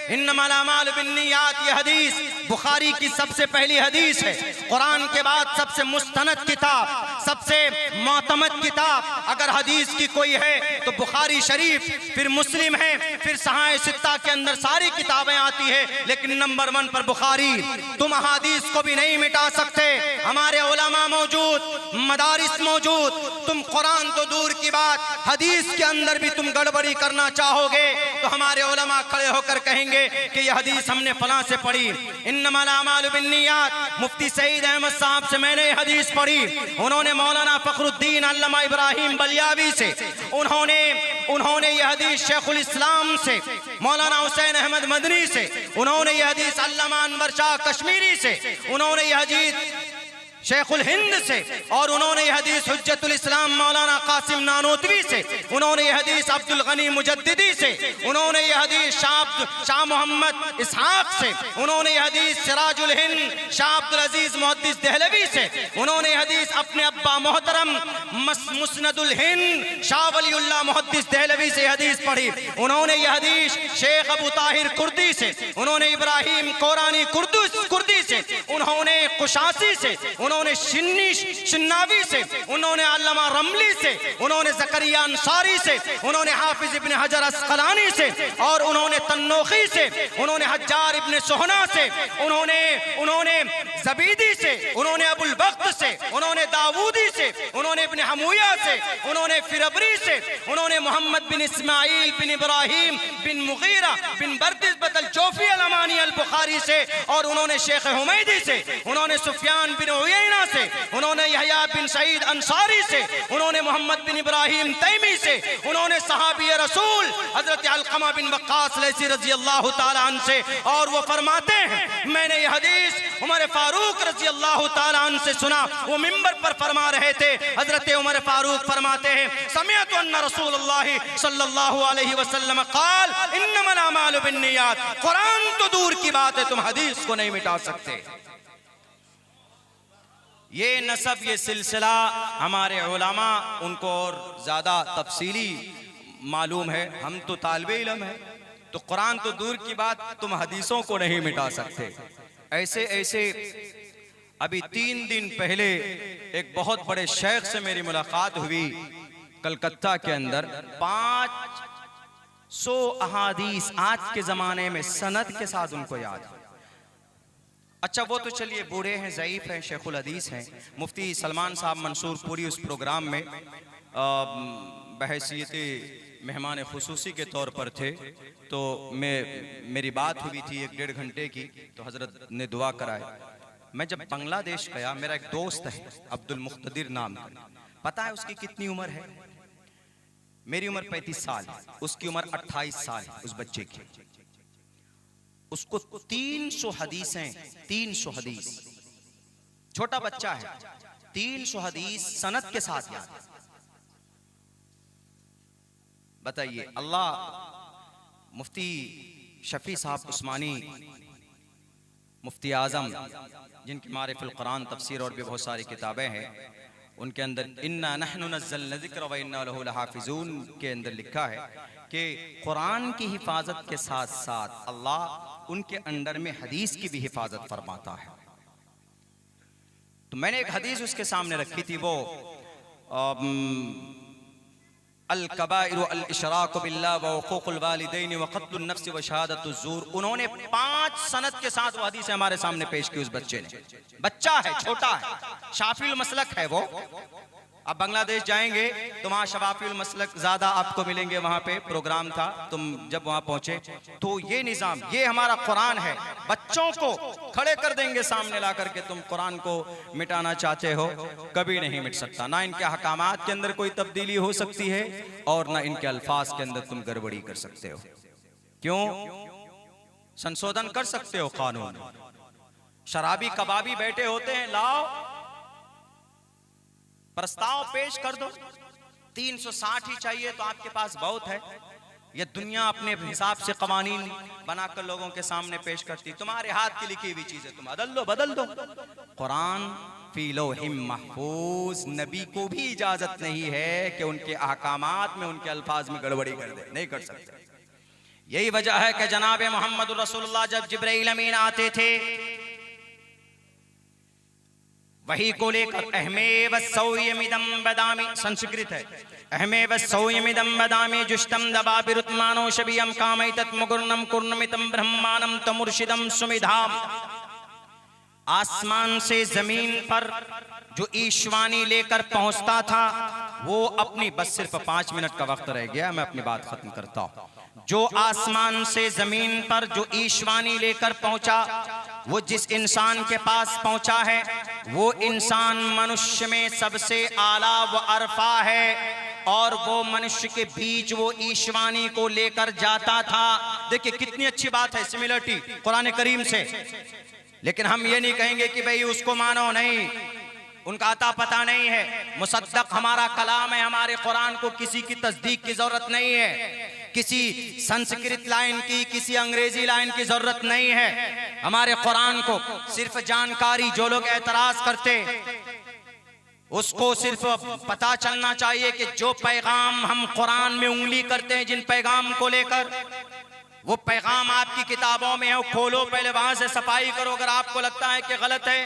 इन्नमल अमालु बिन्नियात, ये हदीस बुखारी की सबसे पहली हदीस है। कुरान के बाद सबसे मुस्तनद किताब, सबसे मोतमद किताब अगर हदीस की कोई है तो बुखारी शरीफ, फिर मुस्लिम है, फिर सहाय सित्ता के अंदर सारी किताबें आती है, लेकिन नंबर 1 पर बुखारी। तुम हदीस को भी नहीं मिटा सकते। हमारे उलमा मौजूद, मदारिस मौजूद। तुम कुरान तो दूर की बात, हदीस के अंदर भी तुम गड़बड़ी करना चाहोगे तो हमारे उलमा खड़े होकर कहेंगे कि यह हदीस हमने फलां से पढ़ी। इन्नमल अमालु बिन्नियात, मुफ्ती सईद अहमद साहब से मैंने हदीस पढ़ी। उन्होंने मौलाना फखरुद्दीन अल्लामा इब्राहिम बलियावी से, उन्होंने यह हदीस शेखुल इस्लाम से, मौलाना हुसैन अहमद मदनी से, उन्होंने यह हदीस अल्लामा अनवर शाह कश्मीरी से, उन्होंने यह हदीस शेखुल हिंद से, और उन्होंने यह हदीस हुज्जतुल इस्लाम मौलाना कासिम नानोतवी से, उन्होंने यह हदीस अब्दुल गनी मुजद्दिदी से, उन्होंने यह हदीस शाह मोहम्मद इसहाक से, उन्होंने यह हदीस सिराजुल हिंद शाह अब्दुल अजीज मुहद्दिस देहलवी से, उन्होंने यह हदीस अपने अब्बा मोहतरम मुस्नदुल हिंद शाह वलीउल्लाह मुहद्दिस देहलवी से हदीस पढ़ी। उन्होंने यह हदीस शेख अबू ताहिर कुर्दी से, उन्होंने इब्राहिम कोरानी कुर्दी से, उन्होंने कुशासी से, उन्होंने शिन्नावी से, उन्होंने अल्लामा रमली से, उन्होंने ज़करिया अंसारी से, उन्होंने हाफिज इब्न हजर अस्क़लानी से, और उन्होंने तन्नोखी से, उन्होंने हज्जार इब्न सोहना से, उन्होंने ज़बीदी से, उन्होंने अबुल वक्त से, उन्होंने दाऊदी से, उन्होंने इब्न हमूया से, उन्होंने फिरबरी से, उन्होंने मोहम्मद बिन इस्माइल बिन इब्राहिम बिन मुगीरा बिन बर्दिस बतल जोफी अल-अमानी अल-बुखारी से, और उन्होंने शेख हुमैदी से, उन्होंने सुफियान बिन उयैना से, उन्होंने यहया बिन सईद अंसारी से, उन्होंने मोहम्मद बिन इब्राहिम तैमी से, उन्होंने सहाबी रसूल हजरत अलकमा बिन वक्कास लैसी रजी अल्लाह ताला अन्हु से, और वो फरमाते हैं मैंने यह हदीस उमर फारूक रजी अल्लाह ताला अन्हु से सुना। वो मिंबर पर फरमा रहे थे, हजरत उमर फारूक फरमाते हैं समिअतु अन्ना रसूलुल्लाह सल्लल्लाहु अलैहि वसल्लम क़ाल इन्नमल अमालु बिन्नियात। कुरान तो दूर की बात है, तुम हदीस को नहीं मिटा सकते। ये नसब, ये सिलसिला हमारे उलमा उनको और ज़्यादा तफसीली मालूम है, हम तो तालिबे इल्म है, तो कुरान तो दूर की बात, तुम हदीसों को नहीं मिटा सकते। ऐसे अभी 3 दिन पहले एक बहुत बड़े शेख से मेरी मुलाकात हुई कलकत्ता के अंदर। 500 अहादीस आज के ज़माने में सनद के साथ उनको याद है। अच्छा वो तो चलिए बूढ़े हैं, ज़ईफ़ हैं, शेखुल हदीस हैं। मुफ्ती सलमान साहब मंसूर पूरी उस प्रोग्राम में बहैसियत मेहमान खुसूसी के तौर पर थे, तो मेरी बात हुई थी 1-1.5 घंटे की, तो हज़रत ने दुआ कराए। मैं जब बांग्लादेश गया, मेरा एक दोस्त है अब्दुल मुख्तदिर नाम का, पता है उसकी कितनी उम्र है? मेरी उम्र 35 साल, उसकी उम्र 28 साल उस बच्चे की। उसको 300 हदीसें, 300 हदीस, छोटा बच्चा है, 300 हदीस सनद के साथ याद है। बताइए, अल्लाह मुफ्ती शफी साहब उस्मानी, मुफ्ती आज़म, जिनकी मारिफुल कुरान तफसीर और भी बहुत सारी किताबें हैं, उनके अंदर इन्ना नहनु नज़्ज़लना ज़िक्र व इन्ना लहु लहाफ़िज़ून के अंदर लिखा है कि कुरान की हिफाजत के साथ साथ अल्लाह उनके अंडर में हदीस की भी हिफाजत फरमाता है। तो मैंने एक हदीस उसके सामने रखी थी, वो अल कबाइर अल इशराक बिल्लाह व हुकूकुल वालिदैन व क़त्लुन नफ्स व शहादतुज़ ज़ूर। उन्होंने 5 सनद के साथ वो हदीस हमारे सामने पेश की। उस बच्चे ने, बच्चा है, छोटा है, शाफिउल मसलक है वो। अब बांग्लादेश जाएंगे तो वहाँ शवाफिउल मसलक ज़्यादा आपको मिलेंगे। वहाँ पे प्रोग्राम था, तुम जब वहाँ पहुँचे तो ये निज़ाम, ये हमारा कुरान है, बच्चों को खड़े कर देंगे सामने ला करके। तुम कुरान को मिटाना चाहते हो, कभी नहीं मिट सकता। ना इनके अहकामात के अंदर कोई तब्दीली हो सकती है और ना इनके अल्फाज के अंदर तुम गड़बड़ी कर सकते हो। क्यों? संशोधन कर सकते हो कानून। शराबी कबाबी बैठे होते हैं, लाओ प्रस्ताव पेश कर दो, 360 ही चाहिए तो आपके पास बहुत है। ये दुनिया अपने हिसाब से कवानीन बनाकर लोगों के सामने पेश करती, तुम्हारे हाथ की लिखी हुई चीजें तुम बदल दो। कुरान फी लौहिम महफूज, नबी को भी इजाजत नहीं है कि उनके अहकामात में, उनके अल्फाज में गड़बड़ी कर दे, नहीं कर सकते। यही वजह है कि जनाब मोहम्मद रसूलुल्लाह जब जिब्राइल अमीन आते थे वही को लेकर, अहमेव सौयमिदम बदामी, संस्कृत है, अहमेव सौयमिदम बदामी जुष्टम दबाबिरुत्मानो शबियम कामैतत मुगुर्नम कुर्नमितम ब्रह्मानम तमुर्शिदम सुमिधाम। आसमान से जमीन पर जो ईशवानी लेकर पहुंचता था वो अपनी, बस सिर्फ 5 मिनट का वक्त रह गया, मैं अपनी बात खत्म करता हूं। जो आसमान से जमीन पर जो ईशवानी लेकर पहुंचा, वो जिस इंसान के पास पहुंचा है वो इंसान मनुष्य में सबसे आला व अरफा है, और वो मनुष्य के बीच वो ईशवानी को लेकर जाता था। देखिए कितनी अच्छी बात है, सिमिलरिटी कुरान करीम से। लेकिन हम ये नहीं कहेंगे कि भाई उसको मानो, नहीं, उनका अता पता नहीं है। मुसद्दक हमारा कलाम है, हमारे कुरान को किसी की तस्दीक की जरूरत नहीं है, किसी संस्कृत लाइन की, किसी अंग्रेजी लाइन की जरूरत नहीं है। हमारे कुरान को सिर्फ जानकारी, जो लोग एतराज करते उसको सिर्फ पता चलना चाहिए कि जो पैगाम हम कुरान में उंगली करते हैं, जिन पैगाम को लेकर, वो पैगाम आपकी किताबों में है, वो खोलो, पहले वहां से सफाई करो। अगर आपको लगता है कि गलत है,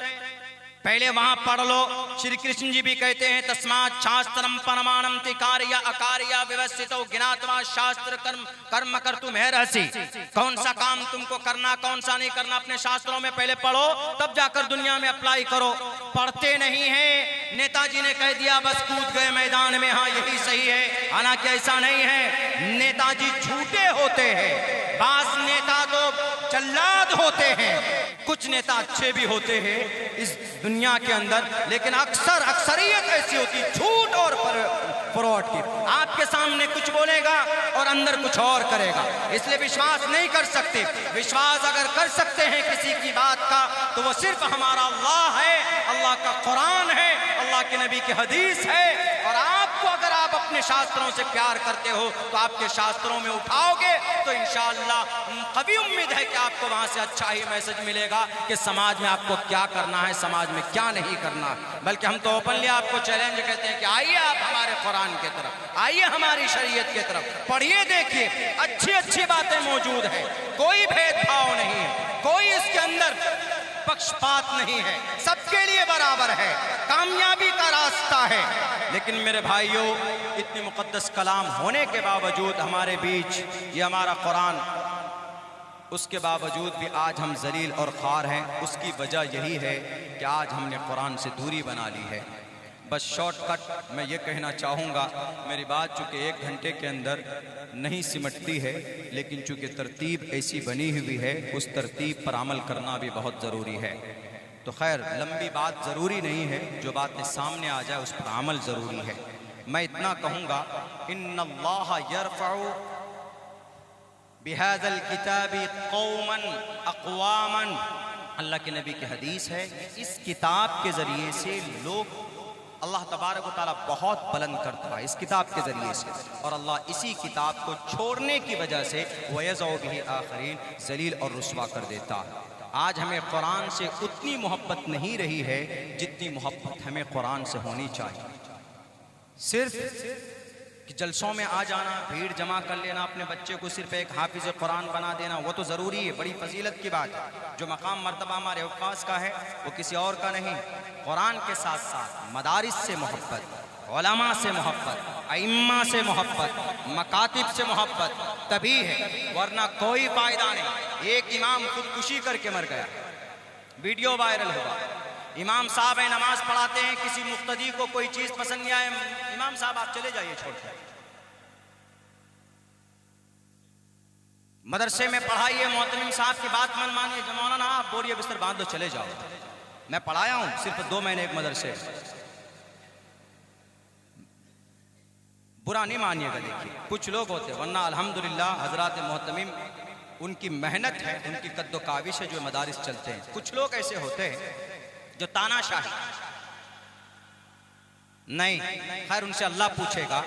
पहले वहां पढ़ लो। श्री कृष्ण जी भी कहते हैं तस्मात् शास्त्रम परमाणम तिकार्य अकार्य व्यवस्थितो ज्ञात्वा शास्त्र कर्म कर्म कर्तुम है रहसी। कौन सा काम तुमको करना, कौन सा नहीं करना, अपने शास्त्रों में पहले पढ़ो, तब जाकर दुनिया में अप्लाई करो। पढ़ते नहीं है, नेताजी ने कह दिया बस कूद गए मैदान में, हाँ यही सही है। हालांकि ऐसा नहीं है, नेताजी झूठे होते हैं, बास नेता तो जल्लाद होते हैं, कुछ नेता अच्छे भी होते हैं इस दुनिया के अंदर, लेकिन अक्सरियत ऐसी होती झूठ और फ्रॉड की। आपके सामने कुछ बोलेगा और अंदर कुछ और करेगा, इसलिए विश्वास नहीं कर सकते। विश्वास अगर कर सकते हैं किसी की बात का तो वो सिर्फ हमारा अल्लाह है, अल्लाह का कुरान है, अल्लाह के नबी की हदीस है। और आपको अगर आप अपने शास्त्रों से प्यार करते हो तो आपके शास्त्रों में उठाओगे तो इंशाअल्लाह कभी उम्मीद है कि आपको वहां से अच्छा ही मैसेज मिलेगा कि समाज में आपको क्या करना है, समाज में क्या नहीं करना। बल्कि हम तो ओपनली आपको चैलेंज कहते हैं कि आइए आप हमारे कुरान की तरफ, आइए हमारी शरीयत की तरफ, पढ़िए, देखिए, अच्छी अच्छी बातें मौजूद है, कोई भेदभाव नहीं है, कोई इसके अंदर पक्षपात नहीं है, सबके लिए बराबर है, कामयाबी का रास्ता है। लेकिन मेरे भाइयों, इतनी मुकद्दस कलाम होने के बावजूद हमारे बीच ये हमारा कुरान, उसके बावजूद भी आज हम जलील और ख़ार हैं। उसकी वजह यही है कि आज हमने कुरान से दूरी बना ली है। बस शॉर्टकट मैं ये कहना चाहूँगा, मेरी बात चूँकि 1 घंटे के अंदर नहीं सिमटती है, लेकिन चूँकि तरतीब ऐसी बनी हुई है, उस तरतीब पर अमल करना भी बहुत ज़रूरी है। तो खैर, लंबी बात ज़रूरी नहीं है, जो बातें सामने आ जाए उस पर अमल ज़रूरी है। मैं इतना कहूँगा, इन्नल्लाह यरफ़उ बिहाज़ल किताबी कौमन अक़वामन, अल्लाह के नबी की हदीस है, इस किताब के ज़रिए से लोग अल्लाह तबारक व तआला बहुत बुलंद करता है, इस किताब के ज़रिए से। और अल्लाह इसी किताब को छोड़ने की वजह से वयज़उ बिही आखरीन, जलील और रुस्वा कर देता है। आज हमें कुरान से उतनी मोहब्बत नहीं रही है जितनी मोहब्बत हमें कुरान से होनी चाहिए। सिर्फ कि जलसों में आ जाना, भीड़ जमा कर लेना, अपने बच्चे को सिर्फ एक हाफिज कुरान बना देना, वो तो ज़रूरी है, बड़ी फजीलत की बात है। जो मकाम मर्तबा हमारे औकास का है वो किसी और का नहीं। कुरान के साथ साथ मदारिस से मोहब्बत, उलमा से मोहब्बत, अइम्मा से मोहब्बत, मकातिब से मोहब्बत तभी है, वरना कोई फ़ायदा नहीं। एक इमाम खुदकुशी करके मर गया, वीडियो वायरल हुआ। इमाम साहब है, नमाज पढ़ाते हैं, किसी मुक्तदी को कोई चीज़ पसंद नहीं आए, इमाम साहब आप चले जाइए छोड़कर, मदरसे में पढ़ाइए, मोहतमिम साहब की बात मन मानिए, मौलाना आप बोरिए बिस्तर बांध दो चले जाओ। मैं पढ़ाया हूँ सिर्फ 2 महीने एक मदरसे, बुरा नहीं मानिएगा। देखिए कुछ लोग होते, वरना अल्हम्दुलिल्लाह हजरात मोहतमिम उनकी मेहनत है, उनकी कद्दो काविश है जो मदारिस चलते हैं। कुछ लोग ऐसे होते हैं जो तानाशाही नहीं, खैर उनसे अल्लाह पूछेगा।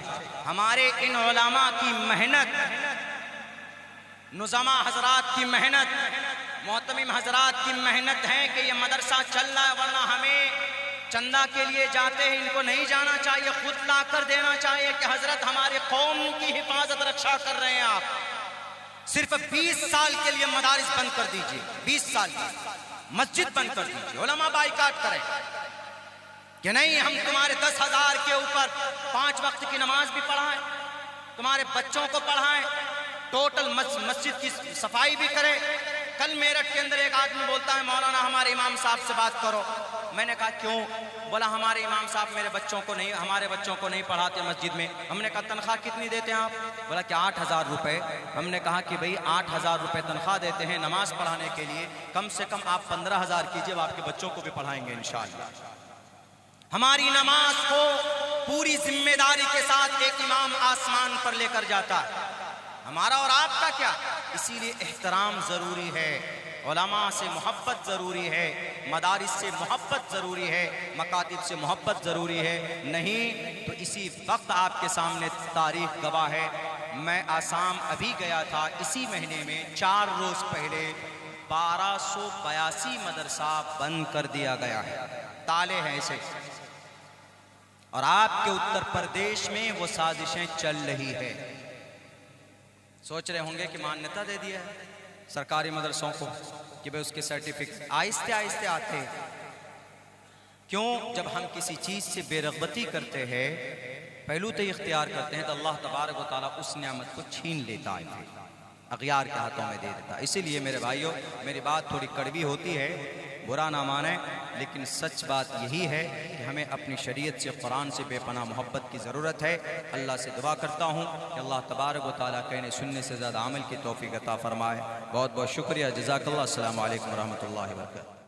हमारे इन उलमा की मेहनत, नुज़मा हजरात की मेहनत, मोहतमिम हजरात की मेहनत है कि ये मदरसा चल रहा है, वरना हमें चंदा के लिए जाते हैं, इनको नहीं जाना चाहिए, खुद ला कर देना चाहिए कि हजरत हमारे कौम की हिफाजत रक्षा कर रहे हैं आप। सिर्फ 20 साल के लिए मदारिस बंद कर दीजिए, 20 साल की मस्जिद बंद कर दीजिए, उलमा बाइकाट करें कि नहीं हम तुम्हारे 10,000 के ऊपर 5 वक्त की नमाज भी पढ़ाएं, तुम्हारे बच्चों को पढ़ाएं, टोटल मस्जिद की सफाई भी करें। कल मेरठ के अंदर एक आदमी बोलता है मौलाना हमारे इमाम साहब से बात करो। मैंने कहा क्यों? बोला हमारे इमाम साहब मेरे बच्चों को नहीं, हमारे बच्चों को नहीं पढ़ाते मस्जिद में। हमने कहा तनख्वाह कितनी देते हैं आप? बोला कि 8,000 रुपये। हमने कहा कि भाई 8,000 रुपये तनख्वाह देते हैं नमाज पढ़ाने के लिए, कम से कम आप 15,000 कीजिए, आपके बच्चों को भी पढ़ाएंगे इंशाअल्लाह। हमारी नमाज को पूरी जिम्मेदारी के साथ एक इमाम आसमान पर लेकर जाता है, हमारा और आपका क्या। इसीलिए एहतराम जरूरी है। उलमा से मोहब्बत ज़रूरी है, मदारिस से मोहब्बत ज़रूरी है, मकातिब से मोहब्बत ज़रूरी है। नहीं तो इसी वक्त आपके सामने तारीख़ गवाह है। मैं आसाम अभी गया था, इसी महीने में 4 रोज़ पहले 1282 मदरसा बंद कर दिया गया है, ताले हैं इसे। और आपके उत्तर प्रदेश में वो साजिशें चल रही है। सोच रहे होंगे कि मान्यता दे दिया है सरकारी मदरसों को कि भाई उसके सर्टिफिकेट आहिस्ते आहिस्ते आते हैं। क्यों? जब हम किसी चीज़ से बेरग़बती करते हैं, पहलू तो इख्तियार करते हैं, तो अल्लाह तबारक व तआला उस नेमत को छीन लेता है, अग़यार के हाथों में दे देता है। इसीलिए मेरे भाइयों, मेरी बात थोड़ी कड़वी होती है, बुरा ना माने, लेकिन सच बात यही है कि हमें अपनी शरीयत से, कुरान से बेपनाह मोहब्बत की ज़रूरत है। अल्लाह से दुआ करता हूँ कि अल्लाह तबारक व तआला कहने सुनने से ज़्यादा अमल की तौफ़ीक़ अता फ़रमाए। बहुत बहुत शुक्रिया। जज़ाकल्लाह। अस्सलामु अलैकुम व रहमतुल्लाहि व बरकातुहू।